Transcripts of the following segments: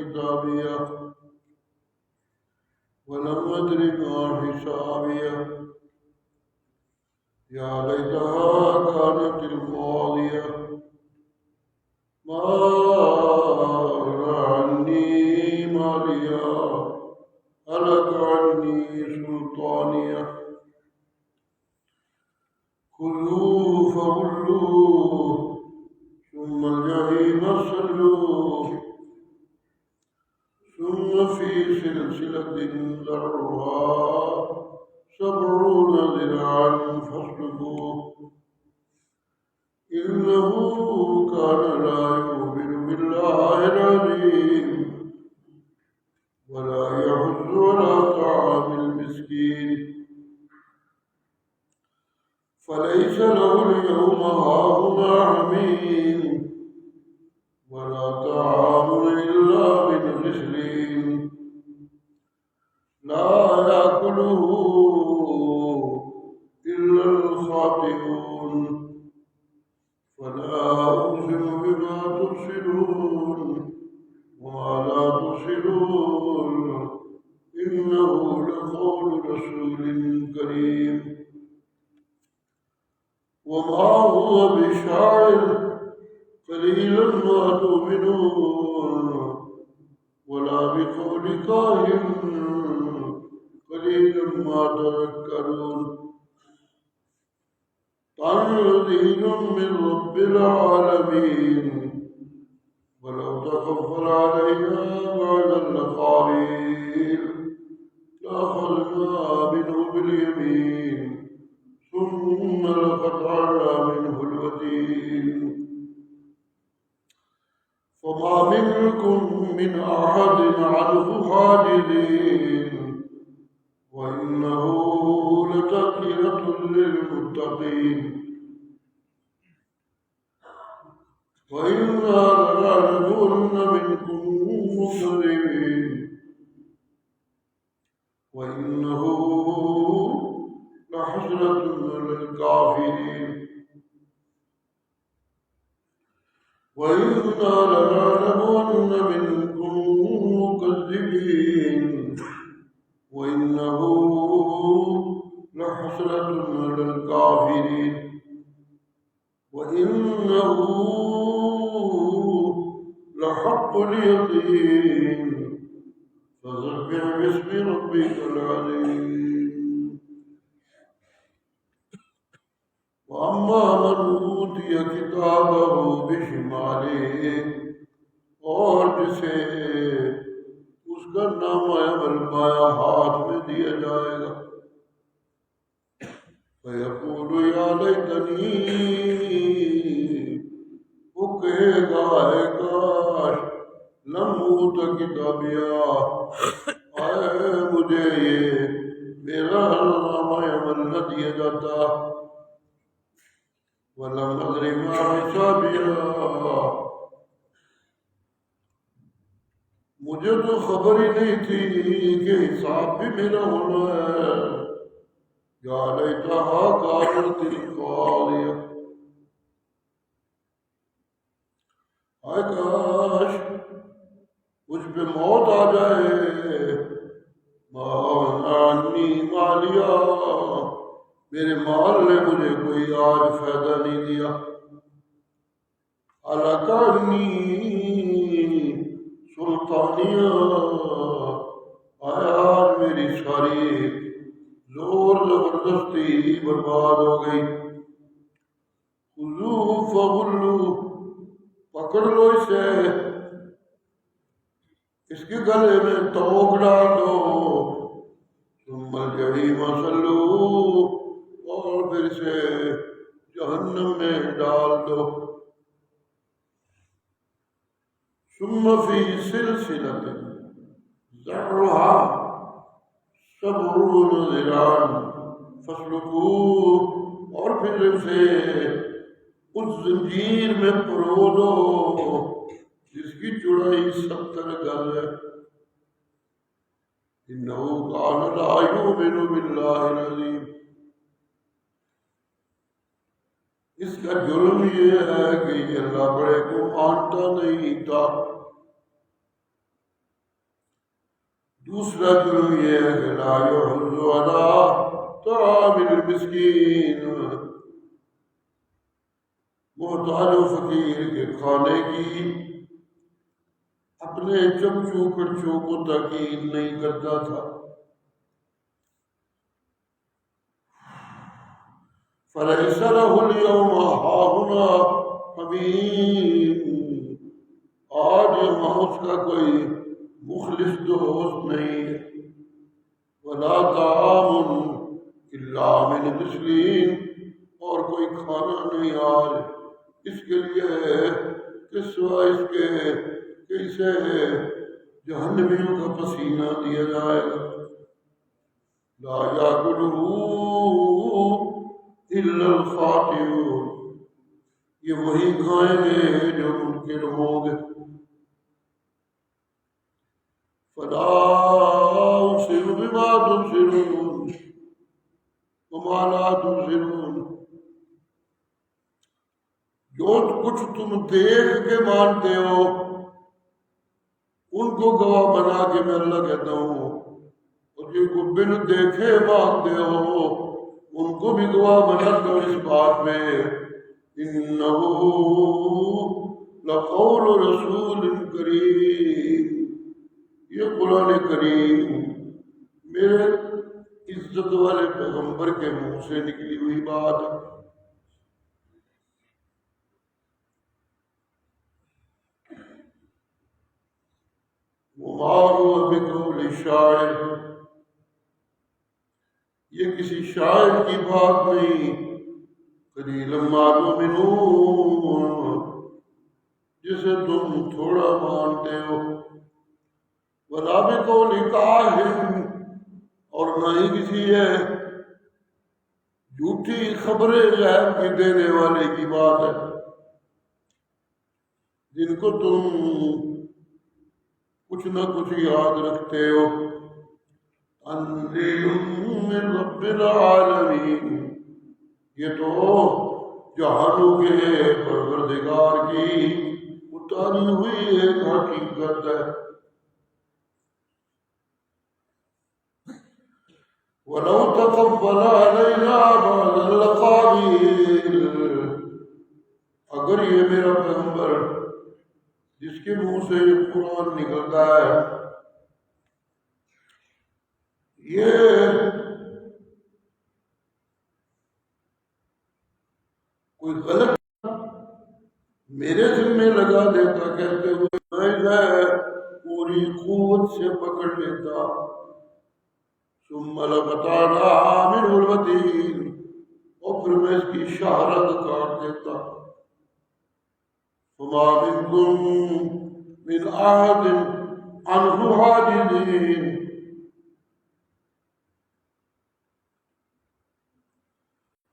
كتابيه ولم أدر ما حسابيه يا ليتها كانت القاضية ما أغنى عني ماليا هلك عني سلطانيه خذوه فغلوه ثم الجحيم صلوه ثم في سلسلة ذرعها 70 ذراعا فاسلكوه إنه كان لا يؤمن بالله العظيم ولا يحض على طعام المسكين فليس له اليوم هاهنا حميم ولا طعام إلا من غسلين لا يأكله إلا الخاطئون فلا أقسم بما تبصرون وما لا تبصرون إنه لقول رسول كريم وما هو بشاعر قليلا ما تؤمنون ولا بقول كاهن قليلا ما تذكرون تنزيل من رب العالمين ولو تقبل علينا بعد الأقاويل لأخذنا منه باليمين ثم لقطعنا منه الوتين فما منكم من أحد عنه حاجزين وإنه لتذكرة للمتقين وإنا لنعلمن منكم مكذبين وإنه لحسرة للكافرين وإنا لنعلمن منكم مكذبين وإنه لحسرة للكافرين وإنه لحق اليقين فسبح باسم ربك العظيم وأما من أوتي كتابه بشماله اور جسے اس کا نامہ عمل بایاں ہاتھ میں دیا جائے گا فَيَقُولُ يَا لَيْتَنِي وہ کہے گا اے کاش لم اوت کتابیا آئے مجھے یہ میرا نامہ عمل نہ دیا جاتا وَلَمْ أَدْرِ مَا حِسَابِيَهْ مجھے تو خبر ہی نہیں تھی کہ حساب بھی میرا ہونا ہے یا لیتہا کانت القاضیہ آئے کاش مجھ پہ موت آ جائے ما عنی مالیا میرے مال نے مجھے کوئی آج فائدہ نہیں دیا علاقانی سلطانیہ آیا آج میری ساری زور زبردستی برباد ہو گئی خذوہ فغلوہ پکڑ لو اسے اس کے گلے میں توق ڈال دو ثم الجحیم صلوہ اور پھر سے جہنم میں ڈال دو ثم فی سلسلۃ ذرعها 70 ذراعا فاسلکوہ اور پھر اسے اس زنجیر میں پرو دو جس کی چوڑائی 70 گز ہے انہ کان لا یؤمن باللہ العظیم اس کا جرم یہ ہے کہ یہ اللہ بڑے کو مانتا نہیں تھا دوسرا جرم یہ ہے کہ لا یحض علی طعام المسکین، محتاج و فقیر کے کھانے کی اپنے چمچوں کڑچوں کو تاکید نہیں کرتا تھا۔ فَلَيْسَ لَهُ الْيَوْمَ هَاهُنَا حَمِيمٌ، آج یہاں اس کا کوئی مخلص دوست نہیں ہے۔ وَلَا طَعَامٌ إِلَّا مِنْ غِسْلِينٍ، اور کوئی کھانا نہیں آج اس کے لیے کہ سوائے اس کے کہ اسے جہنمیوں کا پسینہ دیا جائے گا۔ لا یاکلہ الا الخاطئون، یہ وہی کھائیں گے جو منکر ہوں گے۔ فلا اقسم بما تبصرون وما لا تبصرون، جو کچھ تم دیکھ کے مانتے ہو ان کو گواہ بنا کے میں اللہ کہتا ہوں، اور جن کو بن دیکھے مانتے ہو ان کو بھی گواہ بناتا ہوں اس بات میں۔ انہ لقول رسول کریم، یہ قرآن کریم میرے عزت والے پیغمبر کے منہ سے نکلی ہوئی بات ہے۔ وما هو بقول شاعر، یہ کسی شاعر کی بات نہیں۔ قلیلا ما تؤمنون، جسے تم تھوڑا مانتے ہو۔ ولا بقول کاہن، اور نہ ہی کسی ہے جھوٹی خبریں غیب کی دینے والے کی بات ہے، جن کو تم کچھ نہ کچھ یاد رکھتے ہو۔ تنزیل من رب العالمین، یہ تو جہانوں کے پروردگار کی اتاری ہوئی ایک حقیقت ہے۔ وَلَوْ تَقَبَّلَ عَلَيْنَا بَعْضَ الْأَقَاوِيلِ، اگر یہ میرا پیغمبر جس کے منہ سے یہ قرآن نکلتا ہے یہ کوئی غلط میرے ذمہ لگا دیتا کہتے ہوئے میں اسے پوری قوت سے پکڑ لیتا، ثم لقطعنا منه الوتين، اور پھر میں اس کی شہرت کاٹ دیتا۔ وما منكم من أحد عنه حاجزين،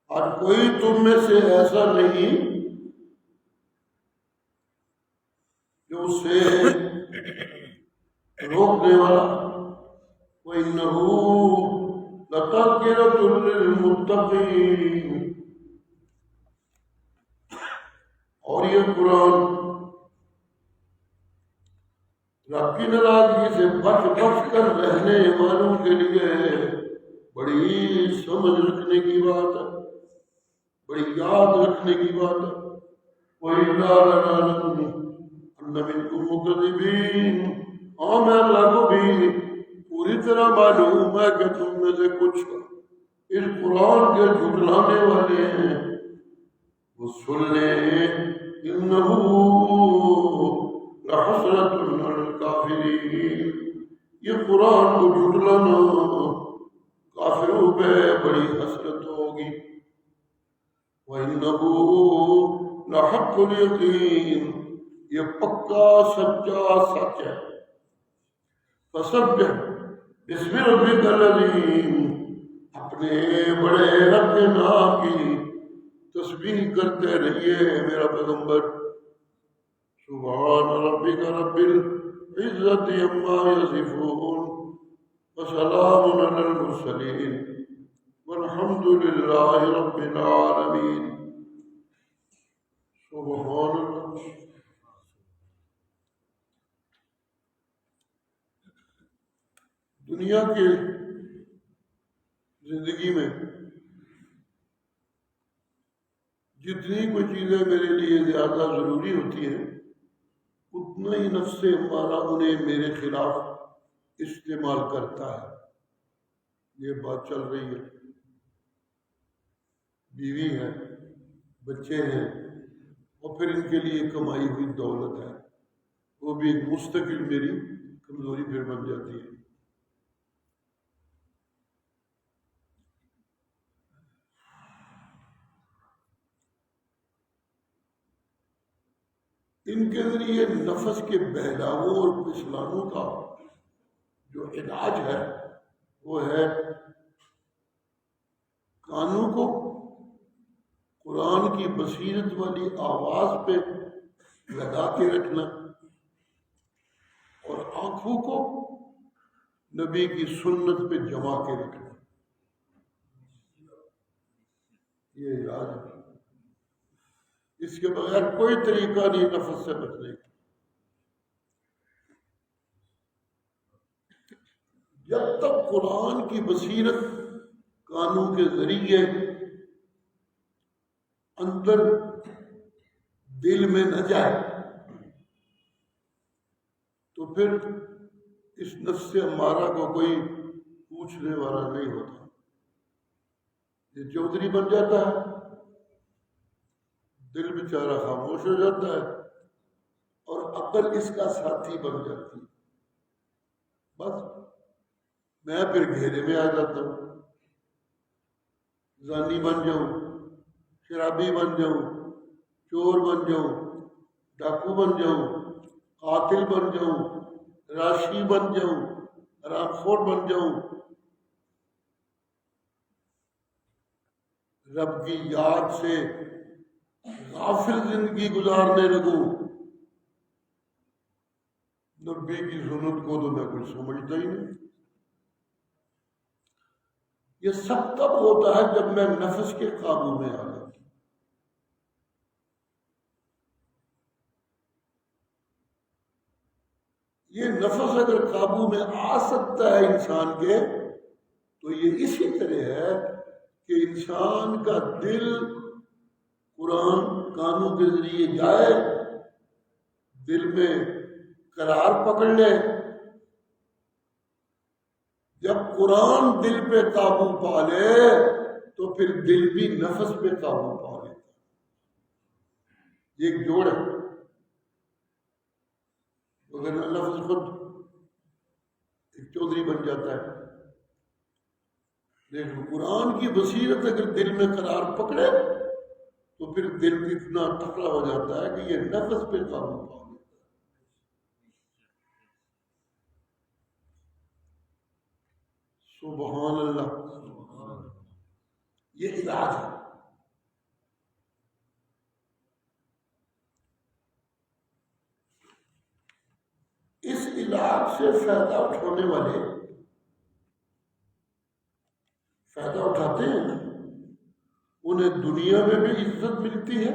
اور کوئی تم میں سے ایسا نہیں جو اسے روکنے والا۔ وَإِنَّهُ لَتَذْكِرَةٌ لِّلْمُتَّقِينَ، اور یہ قرآن رب کی ناراضگی سے بچ بچ کر رہنے والوں کے لیے بڑی سمجھ رکھنے کی بات ہے، بڑی یاد رکھنے کی بات ہے۔ وَإِنَّا لَنَعْلَمُ أَنَّ مِنكُم مُّكَذِّبِينَ، ہاں میں اللہ کو بھی پوری طرح معلوم ہے کہ تم میں سے کچھ اس قرآن کے جھٹلانے والے ہیں۔ وہ سن لیں، انہو لحسرۃ علی الکافرین، یہ قرآن کو جھٹلانا کافروں پہ بڑی حسرت ہوگی۔ وَإِنَّهُ لَحَقُّ الْيَقِينِ، یہ پکا سچا سچ ہے۔ فَسَبِّحْ بِاسْمِ رَبِّكَ الْعَظِيمِ، اپنے بڑے رب کے نام کی تسبیح کرتے رہیے میرا پیغمبر۔ سبحان ربک رب العزت عما یصفون وسلام علی المرسلین والحمد للہ رب العالمین۔ سبحان اللہ۔ دنیا کے زندگی میں جتنی کوئی چیزیں میرے لیے زیادہ ضروری ہوتی ہیں اتنا ہی نفس ہمارا انہیں میرے خلاف استعمال کرتا ہے. یہ بات چل رہی ہے، بیوی ہے، بچے ہیں، اور پھر ان کے لیے کمائی ہوئی دولت ہے، وہ بھی ایک مستقل میری کمزوری پھر بن جاتی ہے. ان کے ذریعے نفس کے بہلاووں اور پھسلانوں کا جو علاج ہے وہ ہے کانوں کو قرآن کی بصیرت والی آواز پہ لگا کے رکھنا اور آنکھوں کو نبی کی سنت پہ جما کے رکھنا. یہ علاج ہے، اس کے بغیر کوئی طریقہ نہیں نفس سے بچنے کا. جب تک قرآن کی بصیرت کانوں کے ذریعے اندر دل میں نہ جائے تو پھر اس نفس امارہ کو کوئی پوچھنے والا نہیں ہوتا. یہ چودھری بن جاتا ہے، دل بیچارہ خاموش ہو جاتا ہے اور عقل اس کا ساتھی بن جاتی ہے. بس میں پھر گھیرے میں آ جاتا ہوں، زانی بن جاؤں، شرابی بن جاؤں، چور بن جاؤں، ڈاکو بن جاؤں، قاتل بن جاؤں، راشی بن جاؤں، حرام خور بن جاؤں، رب کی یاد سے غافل زندگی گزارنے لگوں. نبی کی سنت کو تو میں کچھ سمجھتا ہی نہیں. یہ سب تب ہوتا ہے جب میں نفس کے قابو میں آ جاتا. یہ نفس اگر قابو میں آ سکتا ہے انسان کے تو یہ اسی طرح ہے کہ انسان کا دل قرآن کانوں کے ذریعے جائے، دل میں قرار پکڑ لے. جب قرآن دل پہ قابو پا لے تو پھر دل بھی نفس پہ قابو پا لیتا. یہ ایک جوڑ ہے. اگر لفظ خود ایک چودھری بن جاتا ہے، لیکن قرآن کی بصیرت اگر دل میں قرار پکڑے تو پھر دل اتنا تکڑا ہو جاتا ہے کہ یہ نفس پہ قابو پا لیتا ہے. سبحان اللہ. یہ علاج ہے. اس علاج سے فائدہ اٹھانے والے فائدہ اٹھاتے ہیں، انہیں دنیا میں بھی عزت ملتی ہے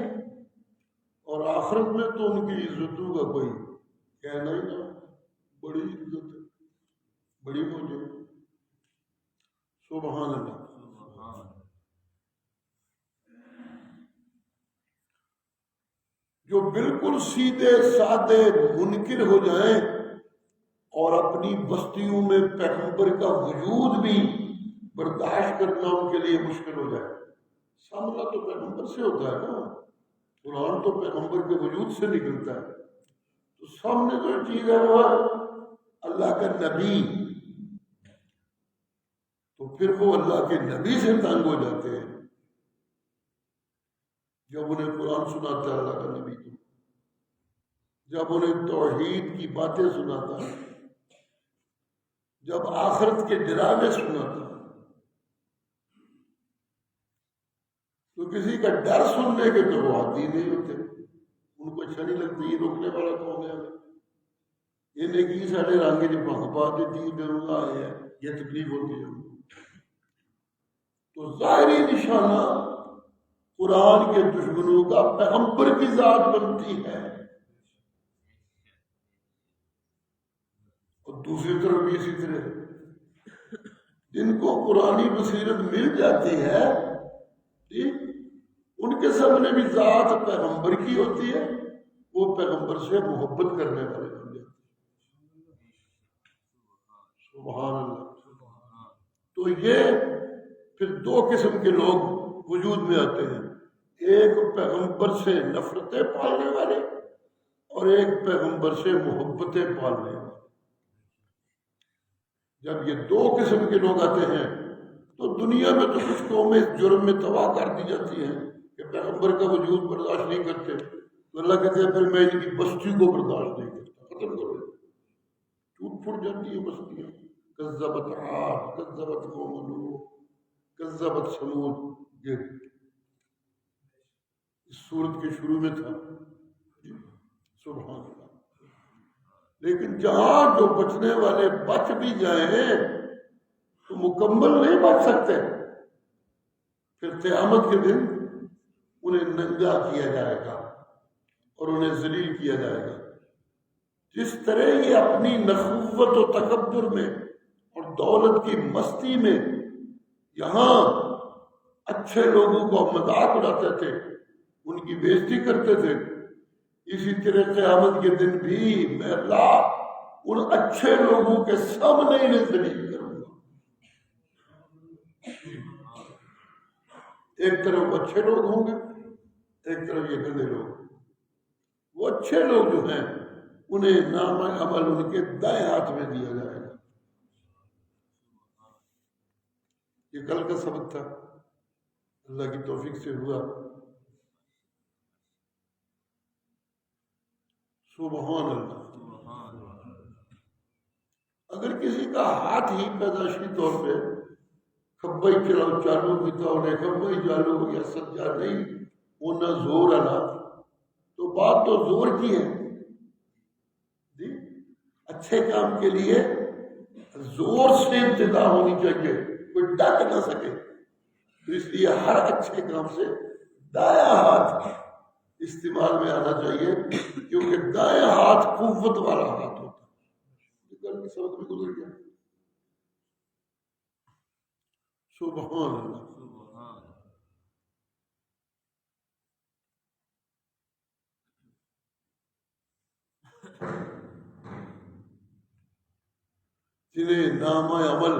اور آخرت میں تو ان کی عزتوں کا کوئی کہنا ہی نہ. بڑی عزت ہے، بڑی موجود. سبحان اللہ. جو بالکل سیدھے سادے منکر ہو جائیں اور اپنی بستیوں میں پیغمبر کا وجود بھی برداشت کرنا ان کے لیے مشکل ہو جائے. سامنا تو پیغمبر سے ہوتا ہے نا، قرآن تو پیغمبر کے وجود سے نکلتا ہے. تو سامنے جو چیز ہے وہ اللہ کا نبی، تو پھر وہ اللہ کے نبی سے تنگ ہو جاتے ہیں جب انہیں قرآن سناتا ہے اللہ کا نبی کو، جب انہیں توحید کی باتیں سناتا ہے، جب آخرت کے ڈرامے سناتا ہے، تو کسی کا ڈر سننے کے تو وہ عادی نہیں ہوتے. ان کو اچھا نہیں لگتا. یہ روکنے والا کون ہے؟ یہ نیکی ساڑھے رانگے جو بھگپا دیتی ڈرنا ہے، یہ تکلیف ہوتی ہے. تو ظاہری نشانہ قرآن کے دشمنوں کا پیغمبر کی ذات بنتی ہے، اور دوسری طرف بھی اسی طرح جن کو قرآنی بصیرت مل جاتی ہے ان کے سامنے بھی ذات پیغمبر کی ہوتی ہے، وہ پیغمبر سے محبت کرنے والے بن جاتے ہیں۔ سبحان اللہ۔ تو یہ پھر دو قسم کے لوگ وجود میں آتے ہیں، ایک پیغمبر سے نفرتیں پالنے والے اور ایک پیغمبر سے محبتیں پالنے والے۔ جب یہ دو قسم کے لوگ آتے ہیں تو دنیا میں تو کچھ قومیں جرم میں تباہ کر دی جاتی ہیں کہ پیغمبر کا وجود برداشت نہیں کرتے، تو اللہ کہتے ہیں پھر میں ان کی بستی کو برداشت نہیں کرتا، ختم کرو، ٹوٹ پھوٹ جاتی ہیں بستیاں۔ کذبت عاد، کذبت قوم نوح، کذبت ثمود، یہ اس سورت کے شروع میں تھا۔ سبحان اللہ۔ لیکن جہاں جو بچنے والے بچ بھی جائیں تو مکمل نہیں بچ سکتے، پھر قیامت کے دن انہیں ننگا کیا جائے گا اور انہیں ذلیل کیا جائے گا۔ جس طرح یہ اپنی نخوت و تکبر میں اور دولت کی مستی میں یہاں اچھے لوگوں کو مذاق اڑاتے تھے، ان کی بےزتی کرتے تھے، اسی طرح قیامت کے دن بھی میں اللہ ان اچھے لوگوں کے سامنے انہیں ذلیل کروں گا۔ ایک طرف اچھے لوگ ہوں گے، ایک طرف یہ گندے لوگ۔ وہ اچھے لوگ جو ہیں انہیں نامہ عمل ان کے دائیں ہاتھ میں دیا جائے گا۔ یہ کل کا سبق تھا، اللہ کی توفیق سے ہوا۔ سبحان اللہ۔ اگر کسی کا ہاتھ ہی پیدائشی طور پہ کھبائی چالو کی تو انہیں کھبائی چالو ہو گیا، سجا نہیں ہونا زور آنا، تو بات تو زور کی ہے جی۔ اچھے کام کے لیے زور سے ابتدا ہونی چاہیے، کوئی ڈٹ نہ سکے، تو اس لیے ہر اچھے کام سے دایاں ہاتھ استعمال میں آنا چاہیے، کیونکہ دایاں ہاتھ قوت والا ہاتھ ہوتا ہے۔ کل کی سبق میں گزر گیا۔ سبحان اللہ۔ جنہیں نامہ عمل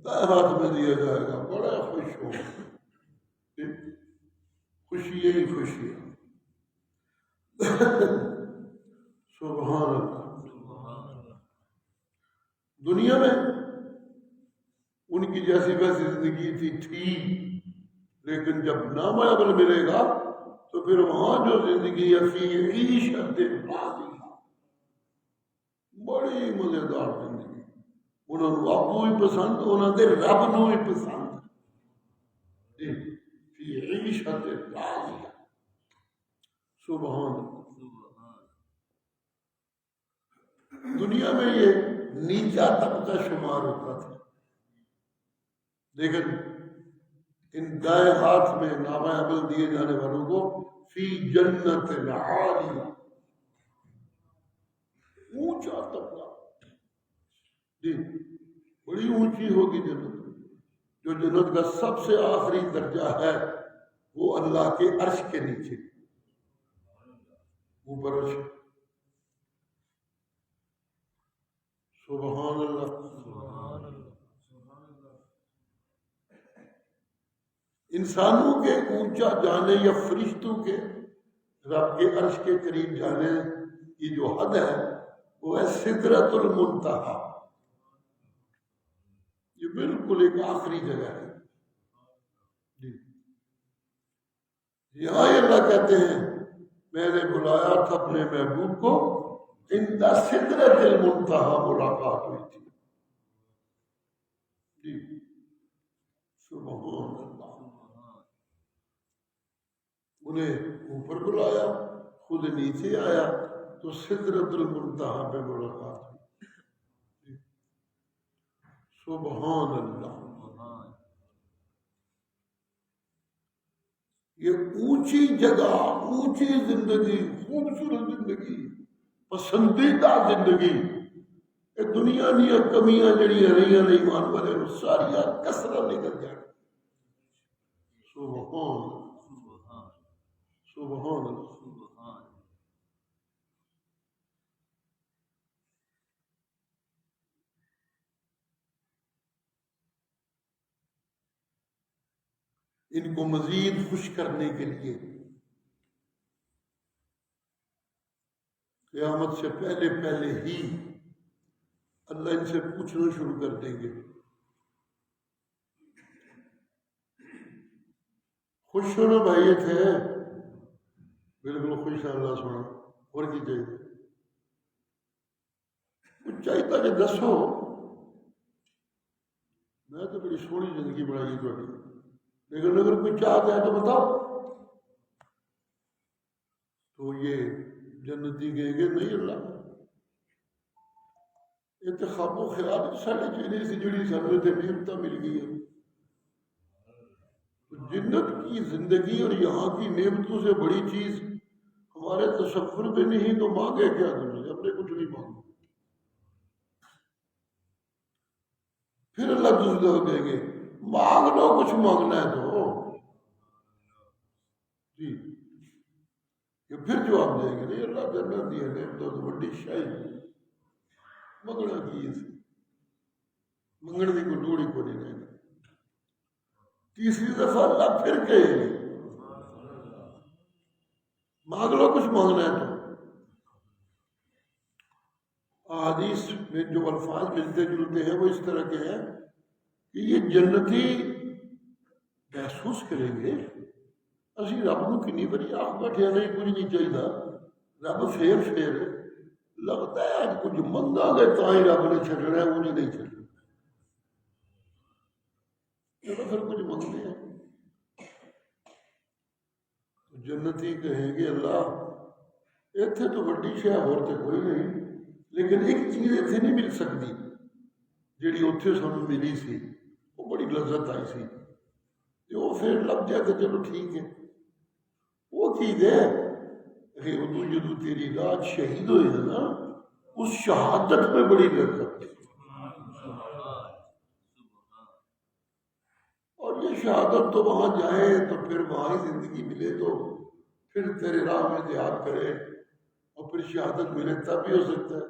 دائیں ہاتھ میں دیا جائے گا بڑا خوش ہو، خوشی ہی خوشی ہے۔ سبحان اللہ۔ دنیا میں ان کی جیسی ویسی زندگی تھی، لیکن جب نامہ عمل ملے گا تو پھر وہاں جو زندگی ہے فی عیشت راضیہ، بڑی مزیدار زندگی، انہوں نے آپ ہی پسند، انہوں نے رب نو ہی پسند، فی عیشت راضیہ۔ سبحان اللہ۔ دنیا میں یہ نیچا طبقہ شمار ہوتا تھا، لیکن ان دائیں ہاتھ میں نامہ عمل دیے جانے والوں کو فی جنت عالیہ، اونچا طبقہ جی، بڑی اونچی ہوگی جنت۔ جو جنت کا سب سے آخری درجہ ہے وہ اللہ کے عرش کے نیچے، اوپر عرش۔ سبحان اللہ۔ انسانوں کے اونچا جانے یا فرشتوں کے رب کے عرش کے قریب جانے کی جو حد ہے وہ ہے سدرۃ المنتہا، یہ بالکل ایک آخری جگہ ہے جی۔ یہاں اللہ کہتے ہیں میں نے بلایا تھا اپنے محبوب کو، عند سدرۃ المنتہا ملاقات ہوئی تھی جی۔ سبحان اللہ۔ انہیں اوپر بلایا، خود نیچے آیا تو سدرۃ المنتہا پہ ملاقات ہوئی۔ سبحان اللہ۔ یہ اونچی جگہ، اونچی زندگی، خوبصورت زندگی، پسندیدہ زندگی، کہ دنیا دیا کمیاں جڑیاں رہی نے ایمان والے ساریا کسرا نکل جان. سبحان سبحان اللہ. ان کو مزید خوش کرنے کے لیے قیامت سے پہلے ہی اللہ ان سے پوچھنا شروع کر دیں گے. خوش ہونا بھائی یہ تھے بالکل خوش ہے. اللہ سونا اور کی چاہیے کچھ چاہیے کہ دسو میں تو بڑی سونی زندگی بنائی تھوڑی, لیکن اگر کوئی چاہتا ہے تو بتاؤ. تو یہ جنتی کہیں گے نہیں اللہ انتخاب و خیال ساڑھے چیزیں سے جڑی سامنے سے نعمتیں مل گئی ہیں. جنت کی زندگی اور یہاں کی نعمتوں سے بڑی چیز ہمارے تصور میں نہیں تو مانگے کیا تمہیں؟ ہم نے کچھ نہیں مانگا. پھر اللہ دوسرے کو کہیں گے مانگ لو کچھ مانگنا ہے تو جی. کہ پھر جواب دیں گے نہیں اللہ جنت دی نعمتوں تو بڑی شاہی منگنا کی منگن کی کوئی لوڑ ہی کو نہیں رہے. تیسری دفعہ اللہ پھر کہے گی مانگ لو کچھ مانگنا ہے تو. احادیث میں جو الفاظ ملتے جلتے ہیں وہ اس طرح کے ہیں کہ یہ جنتی محسوس کریں گے اسی رب نو کنی بڑی آنکھ بیٹھے نہیں کچھ نہیں چاہیے. رب پھر لگتا ہے آج کچھ منگا گے تو ہی رب نے چھڈنا ہے, وہ نہیں چھڈنا. چلو پھر کچھ منگتے ہیں. جنتی کہیں گے اللہ اتنے تو بڑی شے اور تو کوئی نہیں, لیکن ایک چیز اتنے نہیں مل سکتی جیڑی اتنے سانوں ملی سی, وہ بڑی لذت آئی سی. وہ پھر لگ جائے تو چلو ٹھیک ہے. وہ چیز ہے کہ ادو جدو تیری رات شہید ہوئے ہے نا, اس شہادت میں بڑی لذت ہے. اور یہ شہادت تو وہاں جائے تو پھر وہاں ہی زندگی ملے تو پھر تیرے راہ میں جہاد کرے اور پھر شہادت ملے تب بھی ہو سکتا ہے.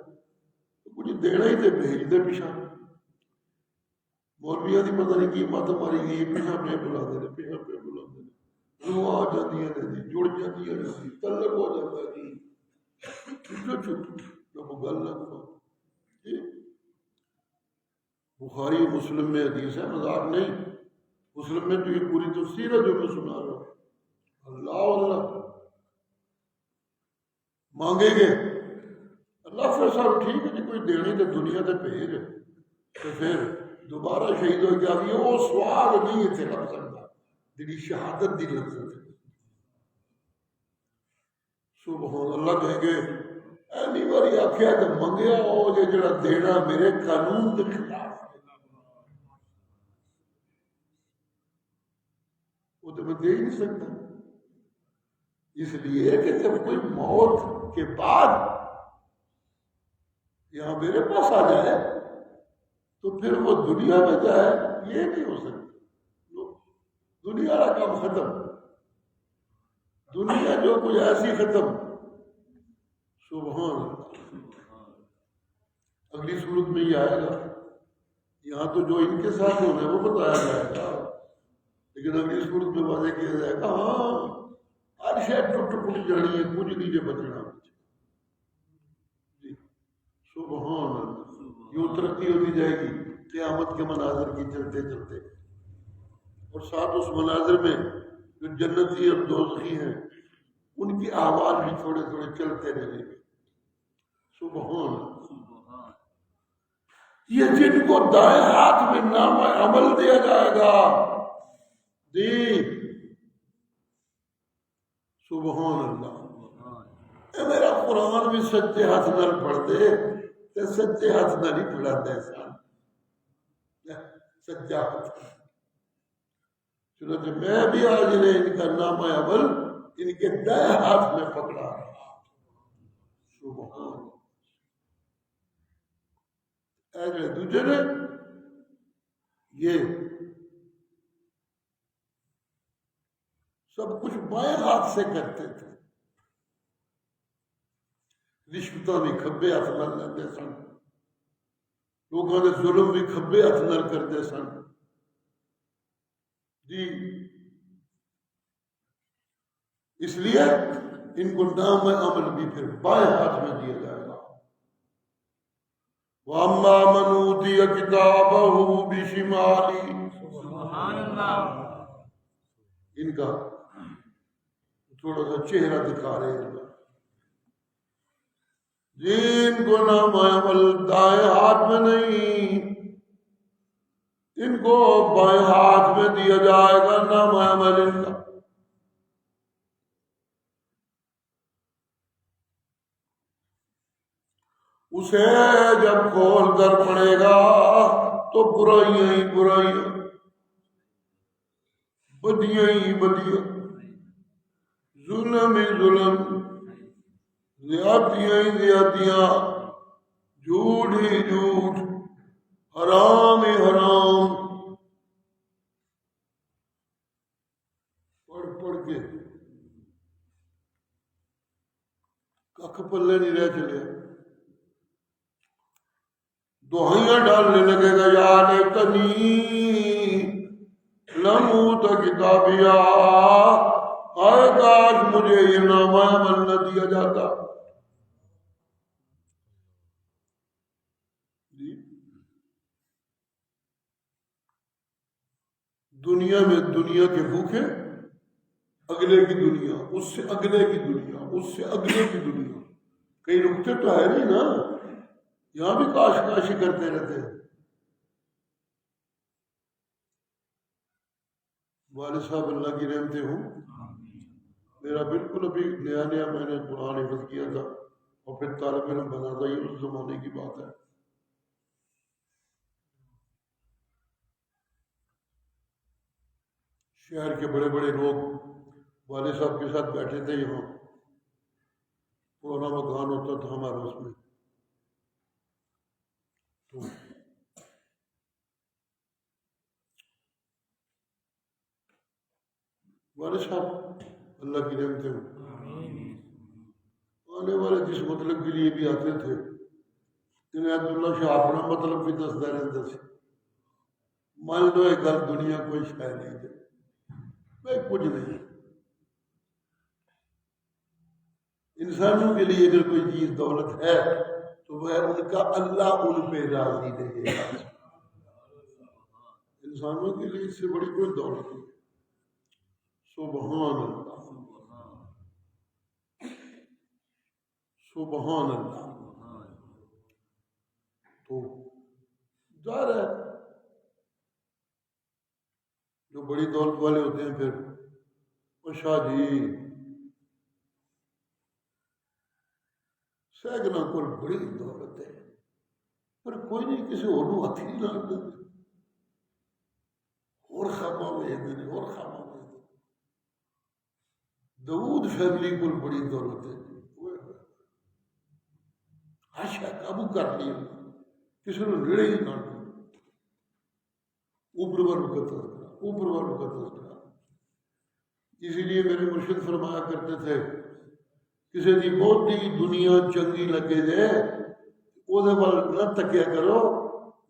تو کچھ دینا ہی تو بھیج دے پیچھا. مولویاں دی پتہ نہیں کی مت ماری گئی پیچھا پہ بلا دے پیچھا پہ بلا دے روح آ جاتی ہے جی جڑ جاتی ہے جی تعلق ہو جاتا ہے جی چھپ چھپ جب گل نہ کرو. بخاری مسلم میں حدیث ہے, مذاق نہیں. مسلم میں تو یہ پوری تفسیر ہے جو میں سنا رہا ہوں. اللہ اللہ مانگیں گے اللہ پھر سب ٹھیک ہے جی کوئی دینی تو دنیا سے بھیج تو پھر دوبارہ شہید ہو جاتی ہے. وہ سوال نہیں اتنے لگ سکتا جی شہادت دی لگ سکتی. سبحان اللہ کہیں گے اینی باری آخیا تو منگیا ہو جی جڑا دینا میرے قانون کے خلاف وہ تو میں دے ہی نہیں سکتا. اس لیے کہ جب کوئی موت کے بعد یہاں میرے پاس آ جائے تو پھر وہ دنیا میں جائے یہ نہیں ہو سکتا. دنیا کا کام ختم. دنیا جو کوئی ایسی ختم. سبحان اگلی صورت میں یہ آئے گا. یہاں تو جو ان کے ساتھ ہونا ہے وہ بتایا جائے گا, لیکن اگلی صورت میں واضح کیا جائے گا ہاں ہر شاید ٹوٹ پھٹ جانی ہے, کچھ نہیں جو بچنا. جی سبحان اللہ. یوں ترقی ہوتی جائے گی قیامت کے مناظر کی چلتے چلتے, اور ساتھ اس مناظر میں جو جنتی اور دوزخی ہیں ان کی آواز بھی تھوڑے تھوڑے چلتے رہیں گے. سبحان یہ جن کو دائیں ہاتھ میں نامہ عمل دیا جائے گا دی. سبحان اللہ. اے میرا قرآن بھی سچے ہاتھ نال پڑھ دے تے سچے ہاتھ نال ہی پڑھا دے انسان. سچا ہاتھ چلو میں بھی آج نے ان کا نامہ عمل ان کے دائیں ہاتھ میں پکڑا. سبحان جڑے دوجے نے یہ سب کچھ بائیں ہاتھ سے کرتے تھے، رشوتاں بھی کھبے ہاتھ نال لیندے سن، لوگوں نے ظلم بھی کھبے ہاتھ نال کرتے سن جی۔ اس لیے ان کو نام عمل بھی پھر بائیں ہاتھ میں دیا جائے گا۔ وَأَمَّا مَنْ أُوتِيَ كِتَابَهُ بِشِمَالِهِ، سبحان اللہ، ان کا تھوڑا سا چہرہ دکھا رہے ہیں، جن کو نام عمل دائیں ہاتھ میں نہیں، ان کو بائیں ہاتھ میں دیا جائے گا نام عمل ان کا۔ اسے جب کھول کر پڑے گا تو برائیاں ہی برائیاں، بدیاں ہی بدیاں، ظلم ہی ظلم، زیادتیاں ہی زیادتیاں، جھوٹ ہی جھوٹ، حرام ہی حرام، پڑھ پڑھ کے ککھ پلے نہیں رہ چلے، دہائیاں ڈالنے لگے گا، یا لیتنی لم اوت کتابیا، ہائے کاش مجھے یہ نامہ عمل نہ دیا جاتا۔ دنیا میں دنیا کے بھوکے، اگلے کی دنیا، اس سے اگلے کی دنیا، اس سے اگلے کی دنیا، کئی رکتے تو ہے نہیں نا، یہاں بھی کاش کاشی کرتے رہتے ہیں۔ والد صاحب اللہ کی رحمتیں ہوں، میرا بالکل ابھی نیا نیا میں نے قرآن حفظ کیا تھا اور پھر طالب علم بنا تھا، یہ اس زمانے کی بات ہے۔ شہر کے بڑے بڑے لوگ والد صاحب کے ساتھ بیٹھے تھے، یہاں پرانا مکان ہوتا تھا ہمارا، اس میں تو والد صاحب اللہ کی رحمتیں ہوں، آنے والے جس مطلب کے لیے بھی آتے تھے، عنایت اللہ شاہ اپنا مطلب بھی دستا رہتا سے، مان لو ایک گل دنیا کوئی شے نہیں ہے، میں کچھ نہیں، انسانوں کے لیے اگر کوئی چیز دولت ہے تو وہ ان کا اللہ ان پہ راضی رہے گا، انسانوں کے لیے اس سے بڑی کوئی دولت نہیں۔ سبحان اللہ، سبحان اللہ۔ تو ظاہر ہے جو بڑی دولت والے ہوتے ہیں پھر وہ شاہ جی سیکنا کو بڑی دولت ہے، پر کوئی نہیں کسی اور ہاتھ نہیں لا دیں، اور خوابہ میں دیں، اور خوابہ میں دیں۔ داؤد فیملی کو بڑی دولت ہے، حاشا قابو کر لیا، کسی نے نیڑے ہی نہ دیا، اوپر والوں کا تذکرہ، اوپر والوں کا تذکرہ۔ اسی لیے میرے مرشد فرمایا کرتے تھے، کسی دی بہتی دنیا چنگی لگے دے وہ نہ تکیا کرو،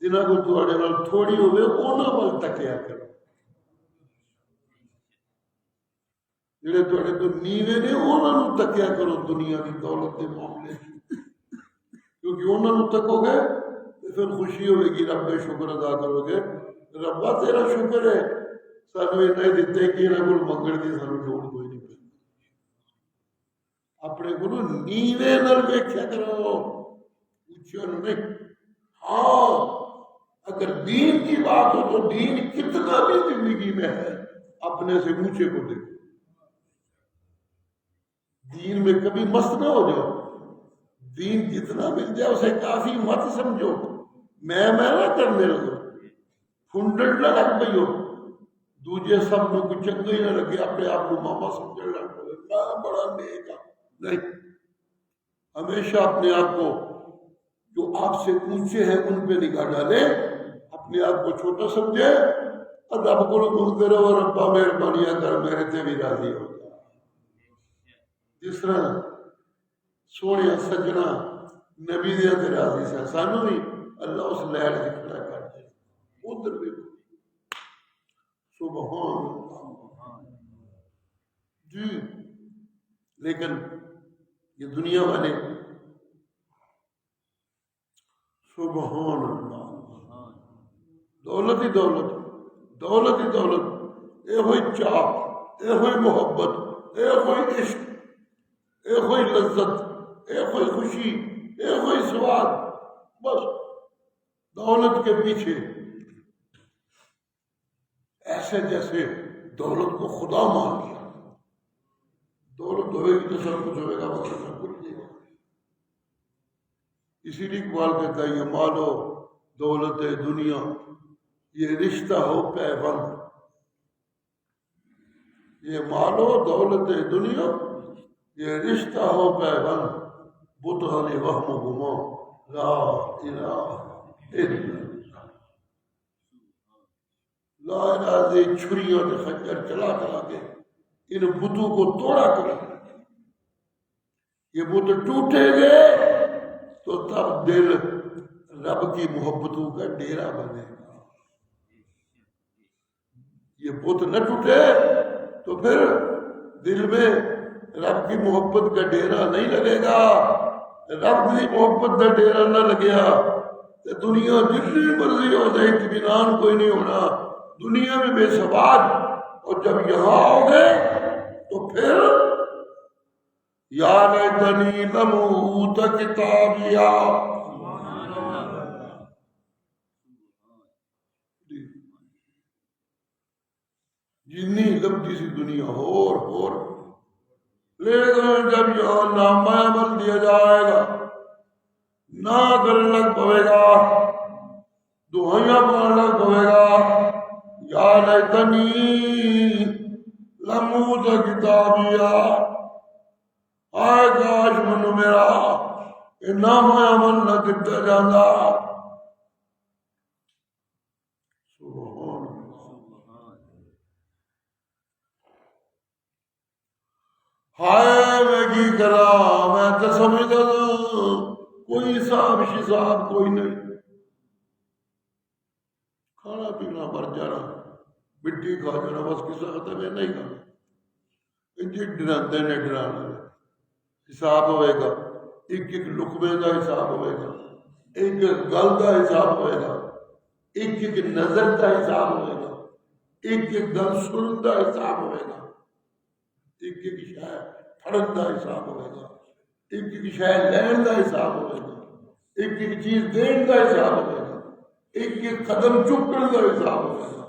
جنہاں کو تھوڑے نال تھوڑی ہوئے انہاں وال تکیا کرو، جڑے تھوڑے تو نیوے نے انہاں نوں تکیا کرو دنیا کی دولت کے معاملے، کیونکہ انہاں نوں تکو گے تو پھر خوشی ہوئے گی، رب کا شکر ادا کرو گے، ربا تیرا شکر ہے سانو اتنے دیتے کہ انہاں کول منگن دی سانو لوڑ کوئی نہیں پئی، اپنے کو نیوے نال ویکھیا کرو، اونچے نوں نہیں۔ ہاں اگر دین کی بات ہو تو دین کتنا بھی زندگی میں ہے اپنے سے اونچے کو دیکھو، دین میں کبھی مست نہ ہو جاؤ، دین جتنا مل جائے اسے کافی مت سمجھو، میں نہ کرنے لگو، پھنڈن نہ لگ پئی ہو، دوجے سب نو کچھ چنگا ہی نہ لگے، اپنے آپ کو ماما سمجھنے لگ پے، میں بڑا نیک ہوں، نہیں، ہمیشہ اپنے آپ کو جو آپ سے اونچے ہیں ان پہ نگاہ ڈالے، اپنے آپ کو چھوٹا سمجھے، اور رب کو منکر اور ربا مہربانیاں کر میرے تے بھی راضی ہو جا۔ جس طرح سونے سجنا نبی دے تے راضی سے سانو بھی اللہ اس لہر سے کھڑا کر دے۔ ادھر بھی سبحان اللہ جی۔ لیکن یہ دنیا والے سبحان اللہ، دولت ہی دولت، دولت ہی دولت، اے ہوئی چاہ، اے ہوئی محبت، اے ہوئی عشق، اے ہوئی لذت، اے ہوئی خوشی، اے ہوئی سواد، بس دولت کے پیچھے ایسے جیسے دولت کو خدا مان لیا۔ دولت ہوئے گی تو سب کچھ ہوئے گا، مگر سب کچھ نہیں ہوگا۔ اسی لیے اقبال کہتا ہے یہ مال و دولت دنیا یہ رشتہ ہو پیوند، یہ مال و دولت دنیا یہ رشتہ ہو پیوند، بتان وہم و گما لا الہ الا اللہ۔ لا الہ دے چھریوں نے خنجر چلا چلا کے ان بتوں کو توڑا کرے، یہ بت ٹوٹے گئے تو تب دل رب کی محبتوں کا ڈیرا بنے گا۔ یہ بت نہ ٹوٹے تو پھر دل میں رب کی محبت کا ڈیرا نہیں لگے گا۔ رب کی محبت کا ڈیرا نہ لگیا تو دنیا جتنی مرضی ہو جائے اطمینان کوئی نہیں ہونا، دنیا میں بے ثبات۔ اور جب یہاں آؤ گے تو پھر یا لیتنی لم اوت کتابیا، جتنی لمبی سی دنیا اور لیکن جب یہاں نامہ عمل دیا جائے گا نہ کرنے لگ پوے گا، دعائیاں پڑھنے لگ پوے گا، یا لیتنی لم اوت کتابیا، آئے کاش منو میرا یہ نامہ عمل نہ دتا جاتا۔ سبحان اللہ، ہائے میں کی کرا، میں تو سمجھتا تھا کوئی حساب شساب کوئی نہیں، کھانا پینا مر جانا، مٹی کھا جانا، بس کسی ختم ہے نہیں کھانا۔ انجی ڈراندے نے ڈرانا حساب ہوئے گا، ایک ایک لقمے کا حساب ہوئے گا، ایک ایک گل کا حساب ہوئے گا، ایک ایک نظر کا حساب ہوئے گا، ایک ایک گل سنن کا حساب ہوئے گا، ایک ایک شے پھڑن کا حساب ہوئے گا، ایک ایک شے لین کا حساب ہوئے گا، ایک ایک چیز دین کا حساب ہوئے گا، ایک ایک قدم چکن کا حساب ہوئے گا،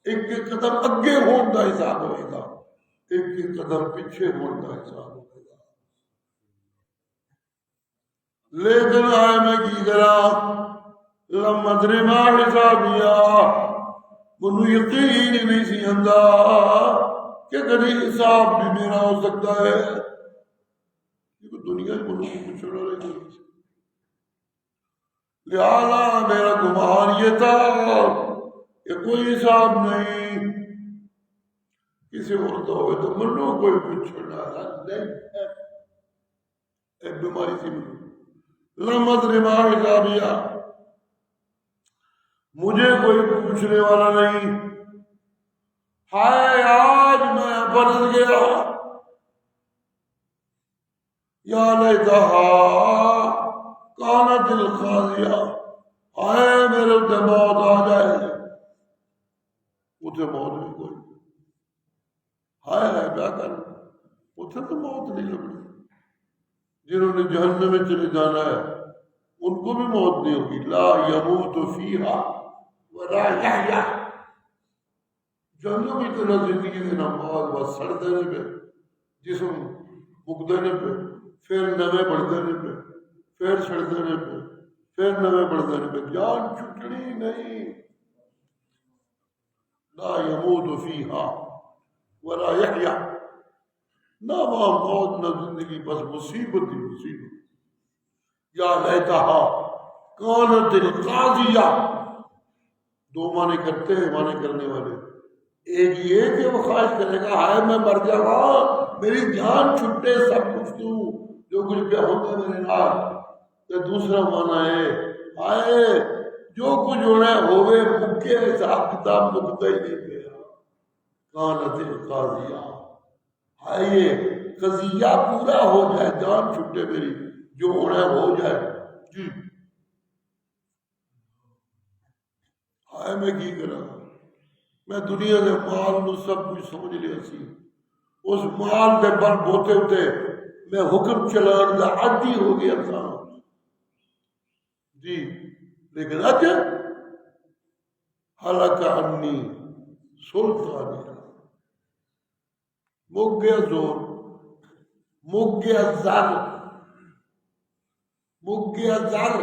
ایک ایک قدم اگے ہون کا حساب ہوئے گا، ایک ایک قدم پیچھے ہون کا حساب ہوئے گا۔ لیکن آئے میں کی کرا، لم ادری ما حسابیا، منو یقین ہی نہیں سی آندا کہ کبھی حساب بھی میرا ہو سکتا ہے، کیونکہ دنیا منو پوچھنا نہیں، لہذا میرا گمان یہ تھا کہ کوئی حساب نہیں، کسی اور تو ہوئے تو منو کوئی پوچھنا نہیں ہے، ایک بیماری سی منو لم ادری ما حسابیا، مجھے کوئی پوچھنے والا نہیں، ہائے آج میں بدل گیا، یا لیتہا کانت القاضیہ، ہائے میرے اتنے موت آ جائے، اتنے موت نہیں کوئی، ہائے کیا کر اتنے تو موت نہیں لگنی۔ جنہوں نے جہنم میں چلے جانا ہے ان کو بھی موت نہیں ہوگی، لا یموت فیہا ولا یحیا، جہنم میں تو نہ زندگی دے نہ موت، بس سڑ دینے پہ جسم مک دینے پہ، پھر نوے بڑھ دینے پہ، پھر سڑ دینے پہ، پھر نوے بڑھ دینے پہ، جان چھٹنی نہیں، لا یموت فیہا ولا یحیا، نہ وہاں موت نہ زندگی، بس مصیبت ہی مصیبت۔ یا لیتہا کانت القاضیہ، دو معنی کرتے ہیں معنی کرنے والے. ایک یہ کہ وہ خواہش کرے گا ہائے میں مر جاؤں، میری جان چھٹے سب کچھ دوں جو کچھ بھی ہوتا ہے میرے نال. تو دوسرا معنی ہے ہائے جو کچھ ہونا ہے ہوئے، مکے حساب کتاب مکتا ہی نہیں گیا. کانت القاضیہ، ہائے یہ قضیہ پورا ہو جائے، جان چھٹے میری، جو ہونا ہے ہو جائے. جی ہائے میں کی کرا، میں دنیا دے مال نو سب کچھ سمجھ لیا سی، اس مال دے بل بوتے ہوتے میں حکم چلان دا عادی ہو گیا تھا. جی لیکن اج حلق عنی سلطانی، مک گیا زور، مک گیا زر، مک گیا زر،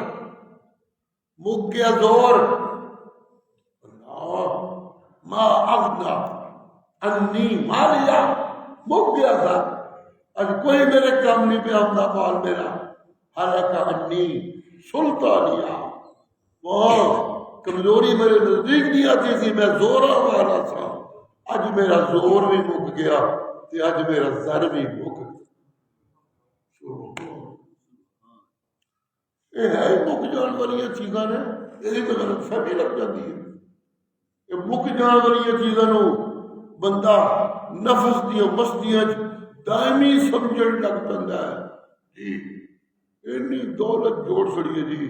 مک گیا زور. ما اغنا انی مالیا، مک گیا تھا، آج کوئی میرے کام نہیں پہ آمدہ مال میرا. حلق انی سلطانیہ، وہ کمزوری میرے نزدیک نہیں آتی تھی، میں زورا والا تھا. آج میرا زور بھی مک گیا، آج میرا زر بھی مک گیا. یہ ہے مک جان والی چیزاں نے، یہ تو غلط فہمی لگ جاتی ہے. یہ مک جان والی چیزوں بندہ نفس دیا مستیاں دائمی سمجھن لگ پہنتا ہے. جی اینی دولت جوڑ چھڑی ہے جی،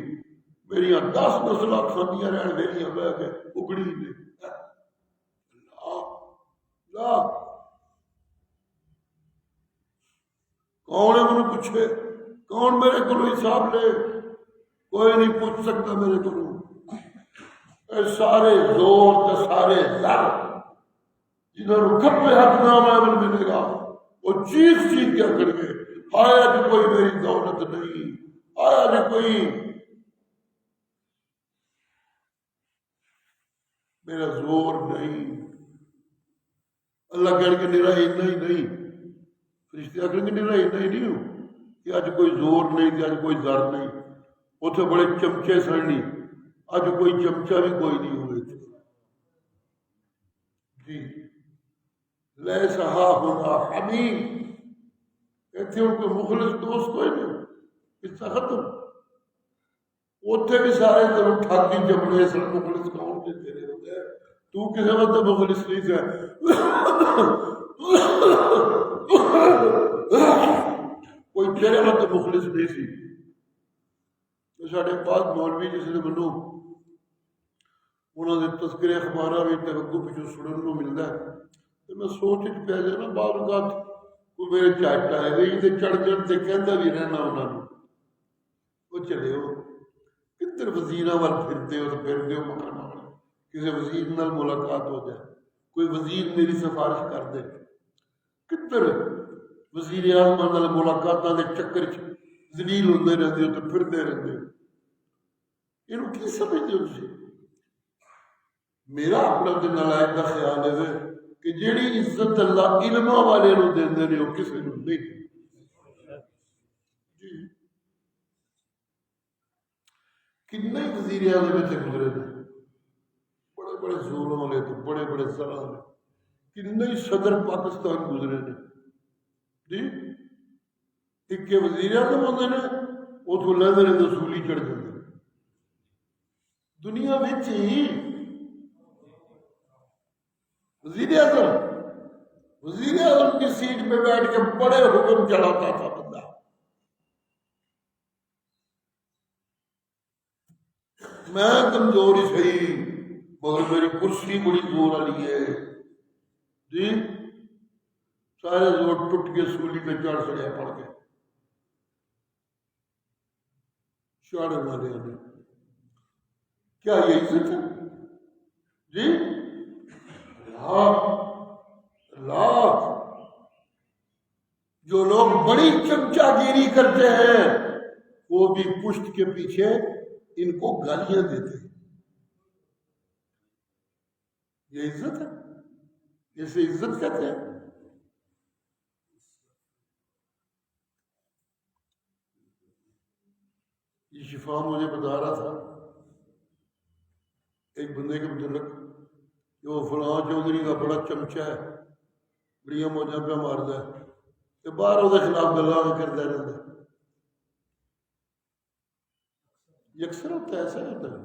میری 10 نسلاں کھاندیاں رہن ویلیاں بہ کے اگڑی نے. لا کون ہے مجھے پوچھے، کون میرے کو حساب لے؟ کوئی نہیں پوچھ سکتا میرے کو. سارے زور تے سارے زر جنہوں نے کھپے حق نام عمل ملے گا وہ چیخ چیخ کیا کر گئے آیا جی کوئی میری دولت نہیں، آیا جی کوئی میرا زور نہیں. اللہ کہہ کہ میرا اتنا ہی نہیں، فرشتے آخر کہ میرا اتنا ہی نہیں ہوں کہ اج کوئی زور نہیں کہ اج کوئی زر نہیں. اتنے بڑے چمچے سن نہیں، اج کوئی چمچہ بھی کوئی نہیں ہوئے تھے. جی لیس ہا ہونا حمیم، کہتے ہیں کوئی مخلص دوست کوئی نہیں، قصہ ختم. اتنے بھی سارے طرف ٹھاکی جملے سن، مخلص کون سے تیرے ہوتے ہیں، تو کسی وقت مخلص نہیں تھا. کوئی تیرے وقت مخلص نہیں سی. تو ساڑھے پاس مولوی جس نے منو انہوں نے تذکرے اخبارہ میں توقع پچھو سنن کو ملتا ہے. تو میں سوچ پہ جائے نا بعض اوقات کوئی میرے چاٹ آئے گئی تے چڑھ چڑھ تے کہندا بھی رہنا انہوں نے وہ چلے ہو کدھر وزیراں وال پھرتے ہو تو پھرتے ہو مکان والے کسی وزیر نال ملاقات ہو جائے، کوئی وزیر میری سفارش کر دے، کدھر وزیر اعظم نال ملاقاتاں دے چکر چ ذلیل ہوندے رہندے ہو تو پھرتے رہندے ہو. یہ کی سمجھتے ہو تسی؟ میرا اپنا تے نالائق کا خیال ہے کہ جیڑی عزت اللہ علماء والے نو دیندے نے وہ کسی نو نہیں. جی کتنے ہی وزیر اعظم اتنے گزرے نے، بڑے بڑے زوروں والے تو بڑے بڑے سرا نے، کتنے ہی صدر پاکستان گزرے نے. جی ایک کے وزیر اعظم ہوتے نے وہ تو لیندے رہندے سولی چڑھ جاتے دنیا وچ ہی. وزیر اعظم کی سیٹ پہ بیٹھ کے بڑے حکم چلاتا تھا بندہ. میں کمزور ہی صحیح مگر میری کرسی بڑی زور والی ہے. جی سارے زور ٹوٹ کے سولی پہ چڑھ چڑیا پڑ گئے چڑھ والے نے. کیا یہ عزت ہے؟ جی اللہ جو لوگ بڑی چمچا گیری کرتے ہیں وہ بھی پشت کے پیچھے ان کو گالیاں دیتے ہیں. یہ عزت ہے؟ اسے عزت کہتے ہیں؟ یہ شفا مجھے بتا رہا تھا ایک بندے کے متعلق کہ وہ فلاں چودھری کا بڑا چمچہ ہے، بڑیاں موجاں پہ مارتا ہے کہ باہر وہ خلاف گلا کرتا رہتا ہے. یکسر ہوتا ہے، ایسا ہی ہوتا ہے.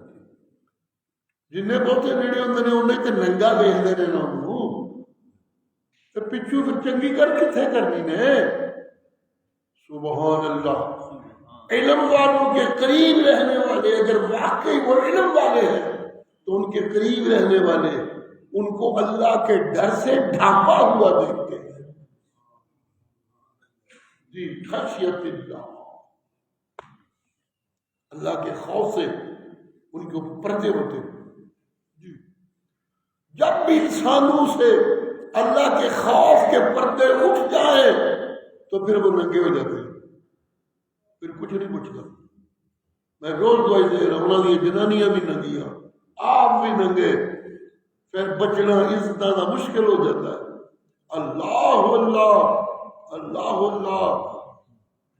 جن بہتے نیڑے ہوتے ہیں انہیں تو ننگا ویچتے ہیں پچھو پھر چنگی کر کتنے کرنی نے. سبحان اللہ. علم والوں کے قریب رہنے والے اگر واقعی وہ علم والے ہیں تو ان کے قریب رہنے والے ان کو اللہ کے ڈر سے ڈھانپا ہوا دیکھتے ہیں. جی خشیت اللہ، اللہ کے خوف سے ان کے اوپر پردے ہوتے ہیں. جی جب بھی انسانوں سے اللہ کے خوف کے پردے اٹھ جائیں تو پھر وہ ننگے ہو جاتے ہیں، پھر کچھ نہیں بچتا. میں روز دعائی دے رہا ہوں دی جنانیاں بھی ننگیاں، آپ بھی ننگے، پھر بچنا عزت آنا مشکل ہو جاتا ہے. اللہ اللہ اللہ اللہ،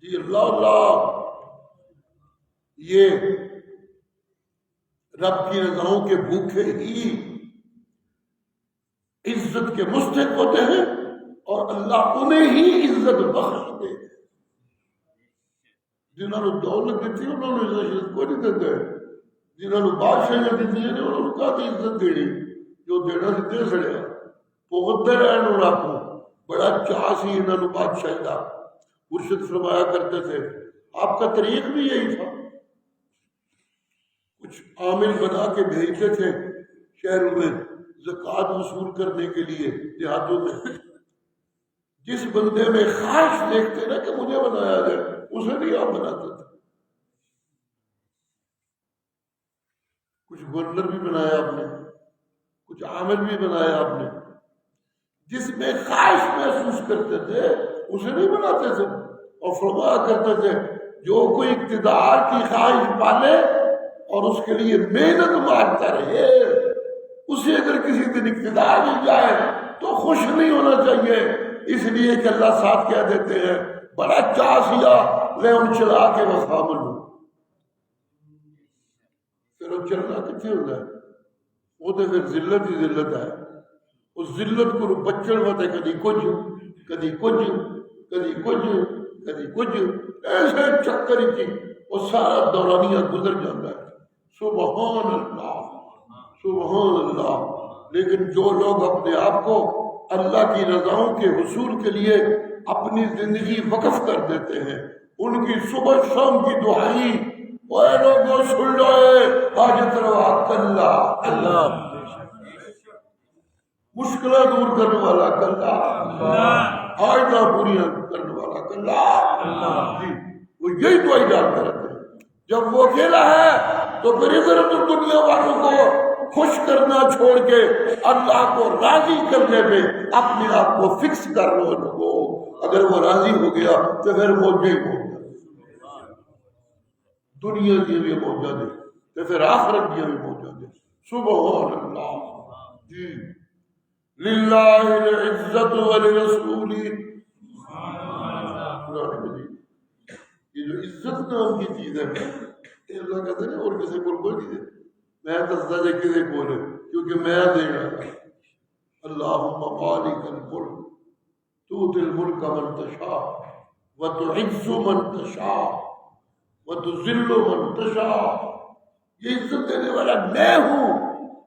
جی اللہ اللہ. یہ رب کی رضاؤں کے بھوکے ہی عزت کے مستحق ہوتے ہیں اور اللہ انہیں ہی عزت بخشتے ہیں. جنہوں نے دولت دیتی انہوں نے عزت کو نہیں دیتے، جنہوں نے بادشاہیاں دیتی ہیں انہوں نے کہا عزت دینی، جو دینا سے دے سڑیا پوگتے رہن. اور آپ کو بڑا چاہ سی انہوں نے بادشاہی کا. مرشد فرمایا کرتے تھے آپ کا طریق بھی یہی تھا. کچھ عامل بنا کے بھیجتے تھے شہروں میں زکوٰۃ وصول کرنے کے لیے دیہاتوں میں. جس بندے میں خواہش دیکھتے نا کہ مجھے بنایا جائے اسے نہیں آپ بناتے تھے. کچھ گورنر بھی بنایا آپ نے، کچھ عامل بھی بنایا آپ نے. جس میں خواہش محسوس کرتے تھے اسے نہیں بناتے تھے. اور فرمایا کرتے تھے جو کوئی اقتدار کی خواہش پالے اور اس کے لیے محنت مارتا رہے، اسے اگر کسی دن اقتدار مل جائے تو خوش نہیں ہونا چاہیے، اس لیے کہ اللہ ساتھ کہہ دیتے ہیں بڑا چاہ سیا لے ان چلا کے وفا بنو. پھر وہ چلنا کتنے ہوتا ہے، وہ تو پھر ذلت ہی ذلت ہے. اس ذلت کو بچن ہوتا ہے کدی کچھ کدی کچھ کدی کچھ کدی کچھ، ایسے چکر ہی وہ سارا دورانیہ گزر جاتا ہے. سبحان اللہ سبحان اللہ. لیکن جو لوگ اپنے آپ کو اللہ کی رضاؤں کے حصول کے لیے اپنی زندگی وقف کر دیتے ہیں، ان کی صبح شام کی دعائی وہ لوگوں سن لو حاجت روا اللہ اللہ، مشکلات دور کرنے والا اللہ، حاجتیں پوری کرنے والا اللہ. جی وہ یہی دعائی ڈالتے رہتے ہیں. جب وہ اکیلا ہے تو پھر ادھر ادھر دنیا والوں کو خوش کرنا چھوڑ کے اللہ کو راضی کرنے میں اپنے آپ کو فکس کر لو. لوگوں اگر وہ راضی ہو گیا تو پھر موجے ہی ہو گیا، دنیا کی بھی موجہ دے تو پھر آخرت کی بھی موجہ دے. سبحان اللہ. جی للہ العزت ولرسول. یہ جو عزت نام کی چیز ہے اللہ کہتے ہیں اور کسی کو کوئی نہیں دے. میں دستا جائے کسی کو کیونکہ میں دینا. اللہم مالک الملک تؤتی الملک من تشاء وتعز من تشاء وتذل من تشاء. یہ عزت دینے والا میں ہوں،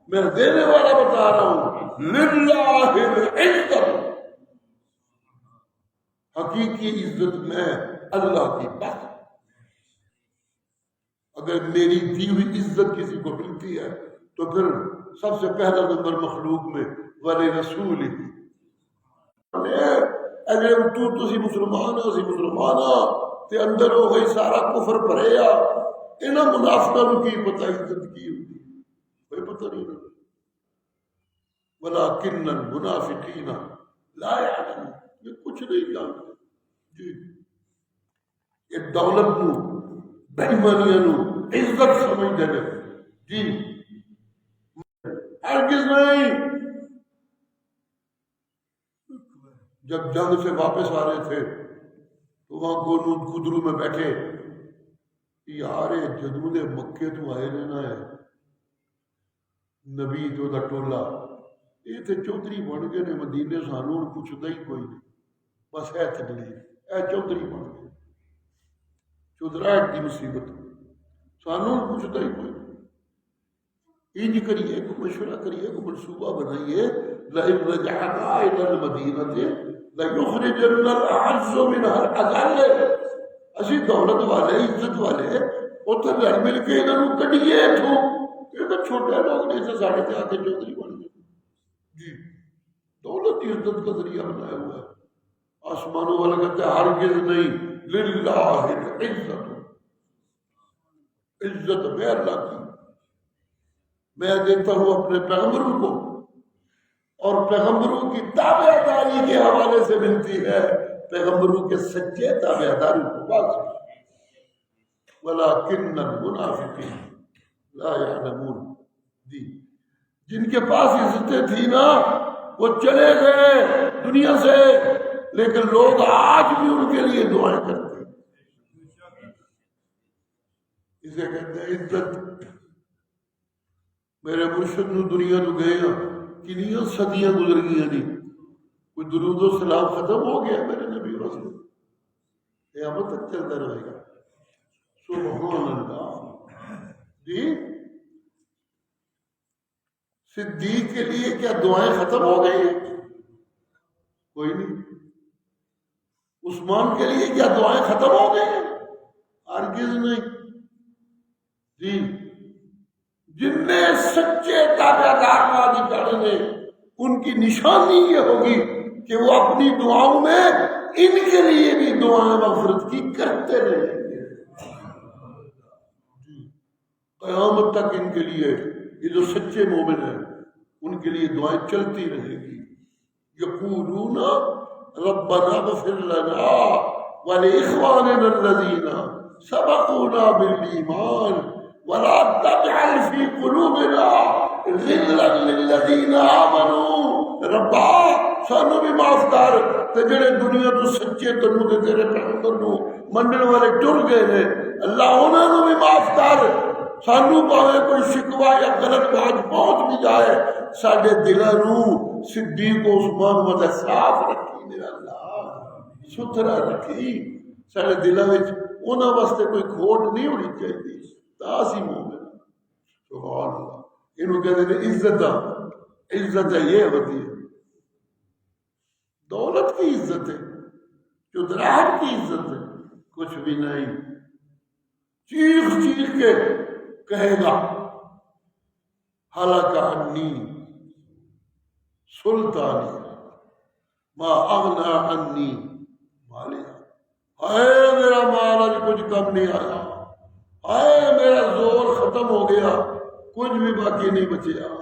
میں دینے والا بتا رہا ہوں. للہ العزت، حقیقی عزت میں اللہ کی بات. اگر میری دی ہوئی عزت کسی کو ملتی ہے تو پھر سب سے پہلا نمبر مخلوق میں ولی رسول ہی. اگر تسی مسلمان اسی مسلمان تے اندر ہو گئی سارا کفر بھریا، انہاں منافقوں کی پتہ عزت کی ہوتی کوئی پتہ نہیں ہوتا. ولکن المنافقین لا یعلمون، یہ کچھ نہیں جانتے. جی یہ دولت نو بے ایمانیاں نو عزت سمجھتے ہیں. جی ہرگز نہیں. جب جنگ سے واپس آ رہے تھے تو وہاں گودرو میں بیٹھے یار جدوں دے مکے تو آئے نے نا نبی تو دا ٹولا یہ تے چودھری بن گئے نے مدینے سانوں ہن پوچھدا ہی کوئی نہیں بس ہے تکلیف اے چودھری بن گئے چودھراہٹ دی مصیبت سانوں ہن پوچھدا ہی کوئی نہیں انج کریے کوئی مشورہ کریے کوئی منصوبہ بنائیے لئن رجعنا الى المدینہ لَيُخْرِجَنَّ الْأَعَزُّ مِنْهَا الْأَذَلَّ اسی دولت والے عزت والے اتنے رل مل کے انہوں نے کڈیے اتوں یہ تو چھوٹے لوگ نے اسے ساڑھے سے آتے چودھری بن گئے جی دولت کی عزت کا ذریعہ بنایا ہوا ہے آسمانوں والا کہتے ہیں ہرگز نہیں للہ العزت عزت میں اللہ کی میں دیتا ہوں اپنے پیغمبروں کو اور پیغمبروں کی تابع داری کے حوالے سے ملتی ہے پیغمبروں کے سچے تابع داروں کو بات وَلَكِنَّ الْمُنَافِقِينَ لَا يَعْلَمُونَ جی جن کے پاس عزتیں تھیں نا وہ چلے گئے دنیا سے لیکن لوگ آج بھی ان کے لیے دعائیں کرتے ہیں اسے کہتے ہیں عزت میرے مرشد نو دنیا نو گئے کنیاں صدیاں گزر گئی نہیں کوئی درود و سلام ختم ہو گیا میرے نبی رسول قیامت تک چلتا رہے گا سبحان اللہ جی صدیق کے لیے کیا دعائیں ختم ہو گئی ہیں کوئی نہیں عثمان کے لیے کیا دعائیں ختم ہو گئی ہیں ہرگز نہیں جی جن نے سچے تابع دار والی کرنے نے ان کی نشانی یہ ہوگی کہ وہ اپنی دعاؤں میں ان کے لیے بھی دعائیں مغفرت کی کرتے رہیں گے قیامت تک ان کے لیے یہ جو سچے مومن ہیں ان کے لیے دعائیں چلتی رہیں گی یقولون ربنا اغفر لنا ولإخواننا الذين سبقونا بالإيمان ولا تجعل في قلوبنا غلا للذين آمنوا ربا سانو بھی معاف کر تے جڑے دنیا تو سچے تنوں تے تیرے پیغمبر نو منن والے ٹر گئے نے اللہ انہاں نو بھی معاف کر سانو پاوے کوئی شکوہ یا غلط بات پہنچ بھی جائے ساڈے دلاں نو صدیق و عثمان ودا صاف رکھی میرا اللہ ستھرا رکھی ساڈے دلاں وچ انہاں واسطے کوئی کھوٹ نہیں ہونی چاہیے تاسی مومن سبحان اللہ انہوں کہتے ہیں عزت ہے یہ ہوتی ہے دولت کی عزت ہے چودراہٹ کی عزت ہے کچھ بھی نہیں چیخ چیخ کے کہے گا ہلاک عنی سلطانی ما اغنا عنی مالیا اے میرا مال آج کچھ کم نہیں آیا اے میرا زور ختم ہو گیا کچھ بھی باقی نہیں بچیا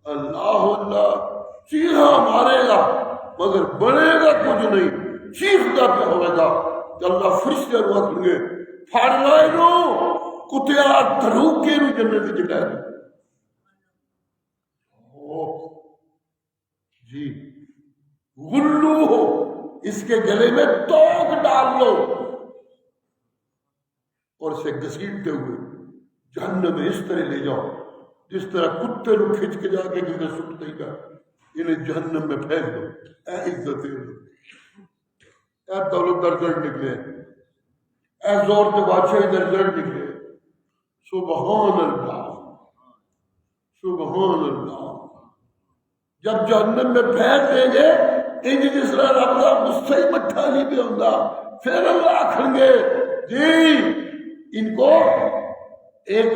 اللہ اللہ چیخا مارے گا مگر بنے گا کچھ نہیں چیختا پہ ہوئے گا کہ اللہ فرشتے رو آکھیں گے پھاڑ لائے نو کتیا دھروک کے نو جنت جٹائے جی غلو ہو اس کے گلے میں توک ڈال لو اور اسے گھسیٹتے ہوئے جہنم میں اس طرح لے جاؤ جس طرح کتے نو کھچ کے جا کے کسی سٹ دے گا انہیں جہنم میں پھینک دو اے عزت اے دولت درجٹ نکلے اے زور کے بادشاہی درجٹ نکلے سبحان اللہ سبحان اللہ جب جہنم میں پھینک دیں گے انج جس طرح رب کا غصہ ہی مٹھا نہیں بھی ہوگا پھر اللہ آکھیں گے جی ان کو ایک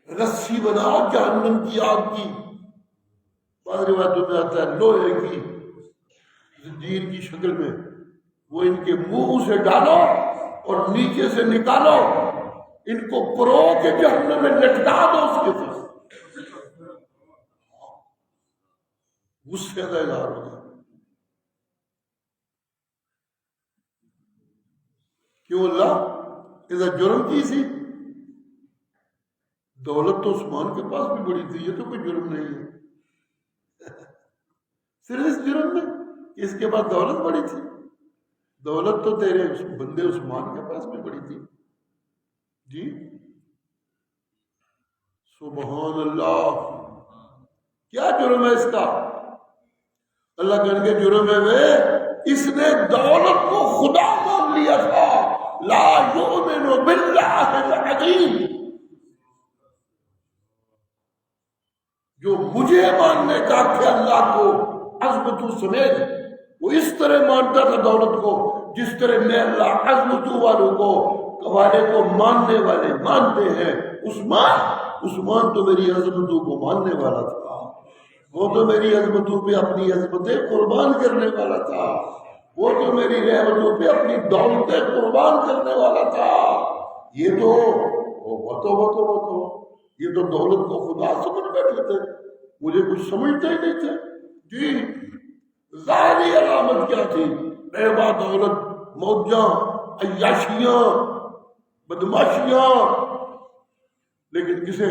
رسی بناؤ جہنم کی آگ کی بعض روایتوں میں آتا ہے لوہے کی زنجیر کی شکل میں وہ ان کے منہ سے ڈالو اور نیچے سے نکالو ان کو پرو کے جہنم میں لٹکا دو اس کے ساتھ غصے کا اظہار ہوگا کیوں اللہ ادھر جرم کی سی دولت تو عثمان کے پاس بھی بڑی تھی یہ تو کوئی جرم نہیں ہے صرف اس جرم میں اس کے بعد دولت بڑی تھی؟ دولت تو تیرے بندے عثمان کے پاس بھی بڑی تھی جی. سبحان اللہ. کیا جرم ہے اس کا؟ اللہ کہنے کے جرم ہے وہ اس نے دولت کو خدا مان لیا تھا. لا یؤمن باللہ العظیم. جو مجھے ماننے کا کہ اللہ کو عظمتو سمیت، وہ اس طرح مانتا تھا دولت کو جس طرح میں اللہ عظمتو والوں کو والے کو ماننے والے مانتے ہیں. عثمان تو میری عظمتوں کو ماننے والا تھا. وہ تو میری عظمتوں پہ اپنی عظمتیں قربان کرنے والا تھا. وہ تو میری رحمتوں پہ اپنی دولتیں قربان کرنے والا تھا. یہ تو یہ تو دولت کو خدا سمجھ بیٹھے تھے. مجھے کچھ سمجھتے ہی نہیں تھے جی. ظاہری علامت کیا تھی؟ بیوہ دولت، موجاں، عیاشیاں، بدماشیاں. لیکن کسے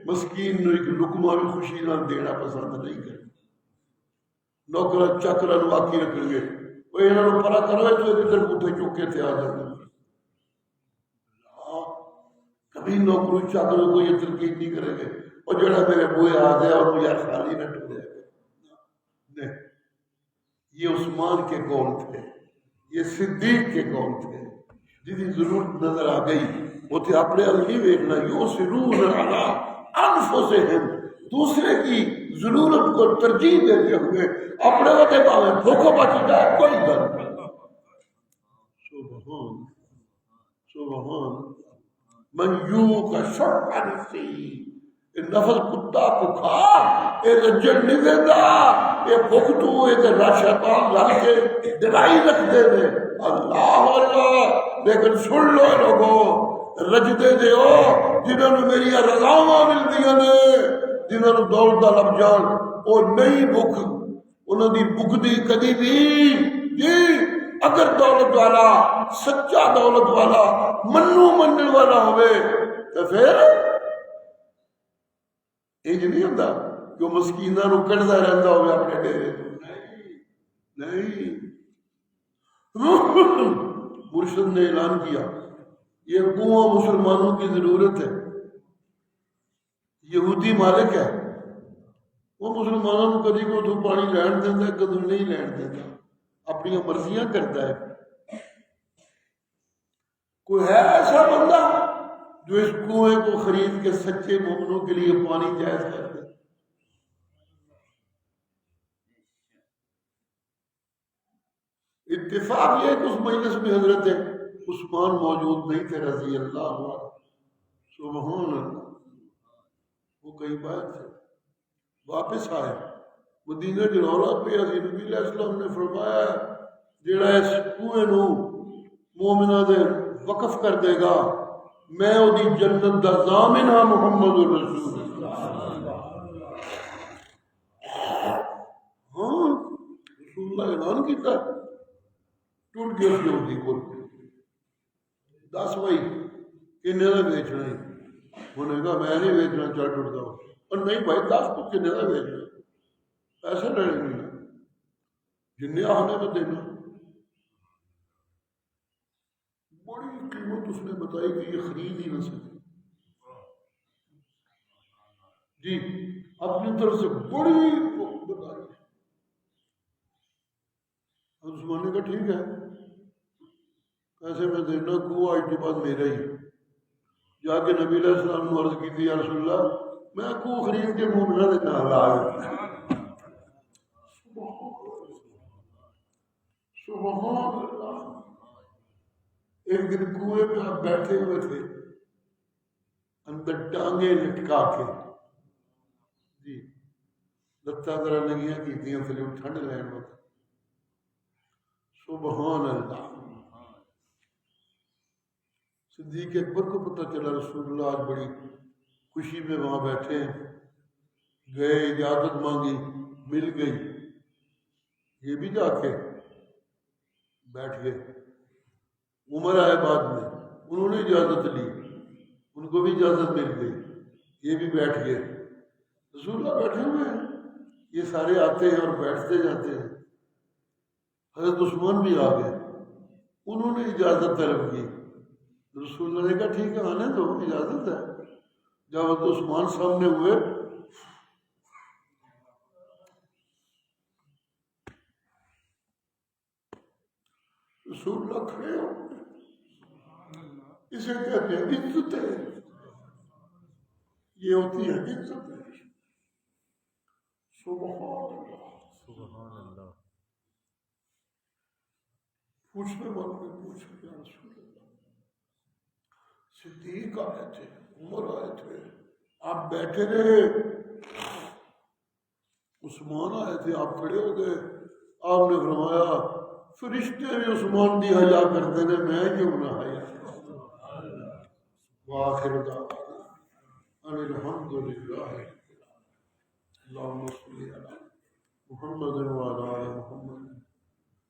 مسکین نو ایک لقمہ بھی خوشی نہ دینا پسند نہیں کرے. نوکرا چاکرا نو آکی رکھیں گے وہ انہوں نے پرا کرو تو ادھر پوٹھے چوکے تھے آ جاتے. کبھی نوکرو چاکروں کو یہ تلقین نہیں کریں گے اور جڑا میرے بوئے آ گیا اور مجھے خالی نہ ٹو جائے گا. یہ عثمان کے قول تھے، یہ صدیق کے قول تھے. جدی ضرورت نظر آ گئی وہ تھے اپنے الہی ویکنا. یؤثرون علی انفسہم، دوسرے کی ضرورت کو ترجیح دیتے ہوئے اپنے وقت پاوے بھوکو بچ جائے کوئی بات نہیں. سبحان من یوق شح نفسہ. نفس کتا کو کھا ایک جن نہیں دیتا. یہ بھوک تو ایک شیطان لال کے دلائی رکھ دے دے. اللہ اللہ. لیکن سن لو لوگوں، رجدے دیو جنہوں نے میری رضاواں مل دیا نے، جنہوں نے دولت لب جان وہ نہیں بھوک انہوں دی بھکتی کدی بھی جی. اگر دولت والا سچا دولت والا منو منن والا ہوئے تو پھر یہ نہیں ہوتا کہ مسکیناں نو کٹدا رہندا ہوئے اپنے ڈیرے. نہیں. مرشد نے اعلان کیا یہ کنواں مسلمانوں کی ضرورت ہے. یہودی مالک ہے، وہ مسلمانوں کو کدی کو تو پانی لین دیتا ہے کدی نہیں لین دیتا، اپنی مرضیاں کرتا ہے. کوئی ہے ایسا بندہ جو اس کنویں کو خرید کے سچے مومنوں کے لیے پانی جائز کر دے؟ اتفاق یہ کہ اس مجلس میں حضرت عثمان موجود نہیں تھے رضی اللہ عنہ. سبحان اللہ. وہ کئی بار تھے، واپس آئے مدینہ جلولا پہ. حضرت نبی علیہ السلام نے فرمایا جڑا اس کنویں نو مومنہ دے وقف کر دے گا میں وہ دی جنت دا ضامن ہاں. محمد رسول اللہ. ہاں رسول اللہ اعلان کیتا ٹوٹ گیا یہودی کو. 10 بھائی کنے کا بیچنا ہے؟ انہوں نے کہا میں نہیں بیچنا. چل ٹوٹ جاؤ. اور نہیں بھائی 10 کو کنے کا بیچنا؟ پیسے لینے نہیں جن آنے میں دینا. بڑی قیمت اس نے بتائی کہ یہ خرید ہی نہ سکے جی. اپنی طرف سے بڑی بتائی. عثمان نے کہا ٹھیک ہے پیسے میں دینا. کو آج کے بعد میرا ہی. جا کے نبی علیہ السلام نے عرض کی تھی یا رسول اللہ میں کو خرید کے مومنہ دینا حلال. سبحان اللہ. ایک دن کنویں پہ آپ بیٹھے ہوئے تھے اندر ٹانگیں لٹکا کے جی لتا ذرا لگیاں کیتیاں تھے ٹھنڈ لین وقت. سبحان اللہ. صدیق اکبر کو پتہ چلا رسول اللہ آج بڑی خوشی میں وہاں بیٹھے ہیں. گئے اجازت مانگی مل گئی. یہ بھی جا کے بیٹھ گئے. عمر آئے بعد میں انہوں نے اجازت لی ان کو بھی اجازت مل گئی. یہ بھی بیٹھ گئے. رسول اللہ بیٹھے ہوئے ہیں. یہ سارے آتے ہیں اور بیٹھتے جاتے ہیں. حضرت عثمان بھی آ گئے، انہوں نے اجازت طلب کی، رسول اللہ نے کہا ٹھیک ہے آنے دو، اجازت ہے۔ جب حضرت عثمان سامنے ہوئے رسول اللہ کھڑے ہو گئے، اسے کہتے ہیں عزت ہے، یہ ہوتی ہے عزت ہے۔ سبحان اللہ، سبحان اللہ۔ پوچھنے والوں نے پوچھا یا رسول اللہ، صدیق آئے تھے، عمر آئے تھے، آپ بیٹھے رہے، عثمان آئے تھے آپ کھڑے ہو گئے، آپ نے فرمایا فرشتے بھی عثمان دی حیا کرتے ہیں، میں کیوں نہ حیا؟ وآخر دعوانا ان الحمد للہ، اللہم صلی علی محمد وعلی آل محمد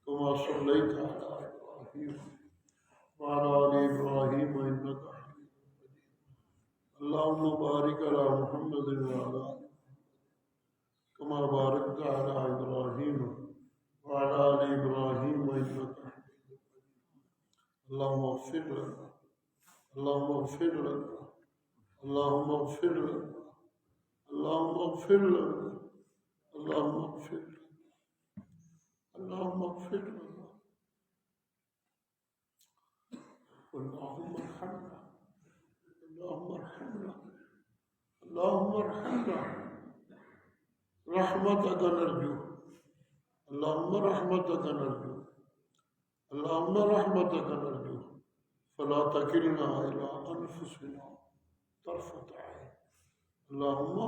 کما صلیت علی ابراہیم وعلی آل ابراہیم انک حمید مجید، اللہم بارک علی محمد وعلی آل کما بارکت علی ابراہیم وعلی آل ابراہیم انک حمید مجید، اللہم اغفر لنا، اللہم اغفر لنا، اللہم اغفر لنا، اللہم اغفر لنا، اللہم اغفر لنا، اللہم اغفر لنا، اللہم ارحمنا، اللہم ارحمنا، اللہم ارحمنا، رحمتک نرجو، اللہم رحمتک نرجو، اللہم رحمتک نرجو، فلا تکلنا الی انفسنا طرفۃ عین، اللہم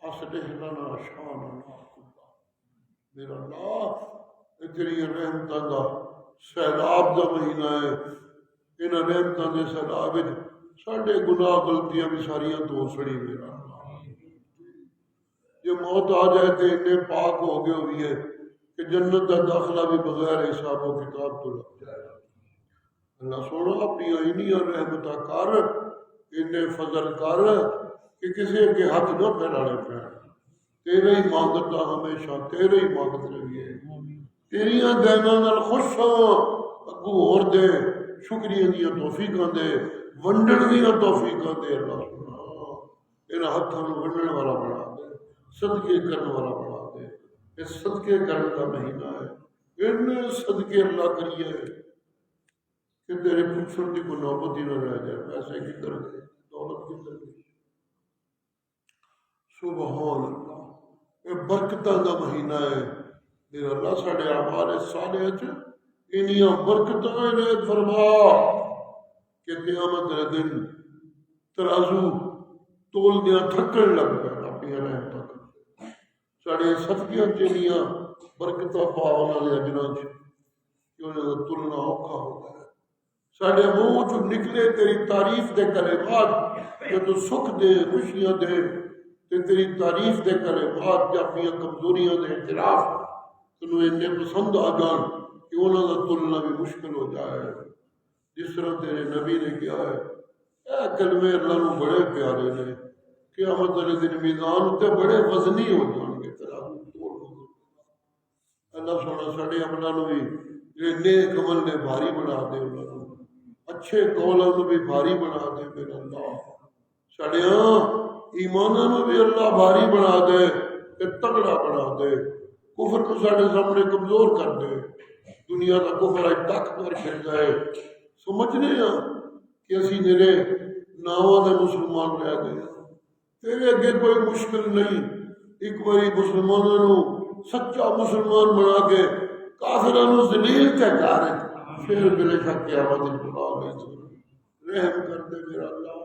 اصلح لنا شاننا کلہ۔ میرا اللہ، یہ تیری رحمتاں دا سیلاب دا مہینہ ہے، انہاں رحمتاں دے سیلاب وچ ساڈے گناہ غلطیاں بھی ساریاں دھو چھڑی میرا اللہ۔ یہ موت آ جائے تے اتنے پاک ہو گئے ہوئی ہے کہ جنت دا داخلہ بھی بغیر حساب و کتاب تو لگ جائے گا۔ اللہ سونا اپنی عینیاں رحمتہ کر، انہیں فضل کر کہ کسی کے ہاتھ نہ پھیلانے پہ، تیرے ہی مانگتا ہمیشہ، تیرے ہی مانگت رہیے، تیریاں دیناں نال خوش ہاں، اگو اور دے، شکریہ دیا توفیقاں دے، ونڈن دیا توفیقاں دے۔ اللہ سونا انہاں ہاتھاں نوں ونڈن والا بنا دے، صدقے کرنے والا بنا دے۔ یہ صدقے کرنے کا مہینہ ہے، ان صدقے اللہ کریے کہ تیرے پوچھنے کی کوئی نوبت ہی نہ رہ جائے، پیسے کدھر گئے، دولت کدھر گئی۔ سبحان اللہ، یہ برکتاں دا مہینہ ہے میرا اللہ، ساڈے اعمال صالحہ وچ انیاں برکتاں عنایت فرما کہ قیامت دے دن ترازو تولدیاں تھکن لگ پے اپنی رحمتاں کر، ساڈے صدقیاں چ انیاں برکتاں پا انہاں دے اجراں چ کہ انہاں دا تلنا اوکھا ہوتا ہے۔ ساڈے منہ چ نکلے تیری تعریف دے کلمات کہ تو سکھ دے، خوشیاں دے، تے تیری تعریف دے کلمات کہ اپنی کمزوریاں دے اعتراف تینوں اتنے پسند آ جان کہ انہاں دا تلنا بھی مشکل ہو جائے۔ جس طرح تیرے نبی نے کیا ہے، اے کلمے اللہ نو بڑے پیارے نے، قیامت والے دن میزان تے بڑے وزنی ہو جان گے، ترازو توڑ ہو۔ اللہ سونا ساڈے عملاں نو بھی یہ نیک عمل نے بھاری بنا دے، انہاں نو اچھے قولاں نو بھی بھاری بنا دے میرا اللہ، ساڈیاں ایماناں نو بھی اللہ بھاری بنا دے تے تگڑا بنا دے، کفر کو ساڈے سامنے کمزور کر دے، دنیا کا کفر اج تک پر پھر جائے، سمجھنے ہاں کہ اسی میرے ناواں دے مسلمان رہ گئے، تیرے اگے کوئی مشکل نہیں، ایک باری مسلمانوں نو سچا مسلمان بنا کے کافراں نو ذلیل تے کر پھر بے شک قیامت دن بلا لے، رحم کر دے میرا اللہ۔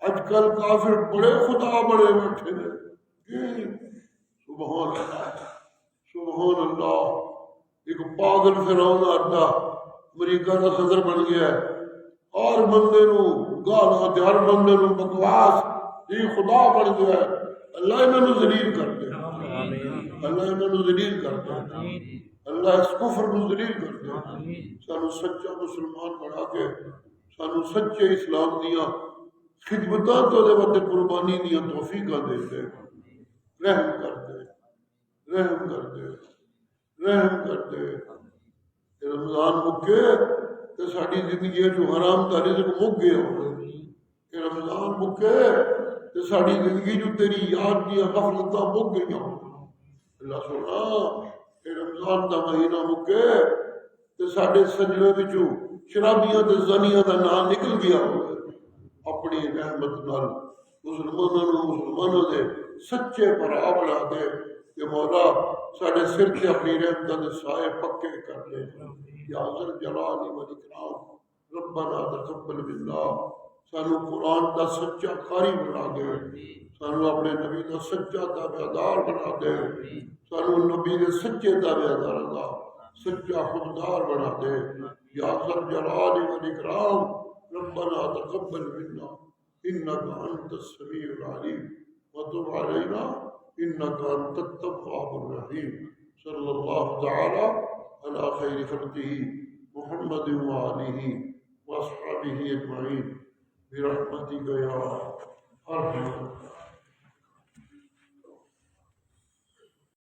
اج کل کافر بڑے خدا بڑے بیٹھے نے، سبحان اللہ، سبحان اللہ۔ ایک پاگل فرعون آتا امریکہ کا صدر بن گیا ہے، ہر بندے نو گالاں تے ہر بندے نو بکواس، یہ خدا بن گیا ہے۔ اللہ انہاں نو ذلیل کر دے، اللہ انہاں نو ذلیل کر دے، اللہ اس کفر نو ذلیل کر دے، سانو سچا مسلمان بنا کے سانو سچے اسلام دیاں خدمتاں تو دے وقت قربانی دیاں توفیقاں دے دے، رحم کر دے، رحم کر دے، رحم کر دے۔ رمضان مکے تو ساری زندگی جو حرام کا رزق مک گیا ہوئے کہ رمضان مکے تو ساری زندگی جو تیری یاد کی غفلتاں مک گئی ہوں اللہ سونا کہ رمضان کا مہینہ مکے تو سارے سجدے وچوں شرابیاں تے زنیاں دا نام نکل گیا ہوئے اپنی رحمت نال مسلمانوں دے سچے بھرا بنا دے کہ مولا سارے سر تے اپنی رحمتاں دے سائے پکے کر لے یا ذل جلال والاکرام ربنا تقبل منا سانو قرآن دا سچا قاری بنا دے سانو اپنے نبی دا سچا تابعدار بنا دے سانو نبی دے سچے تابعدار دا سچا خوددار بنا دے یا ذل جلال والاکرام ربنا تقبل منا انك انت السميع العليم وتب علينا انك انت التواب الرحيم صلى الله تعالى على خير خلقه محمد وآله واصحابه اجمعين برحمتك يا ارحم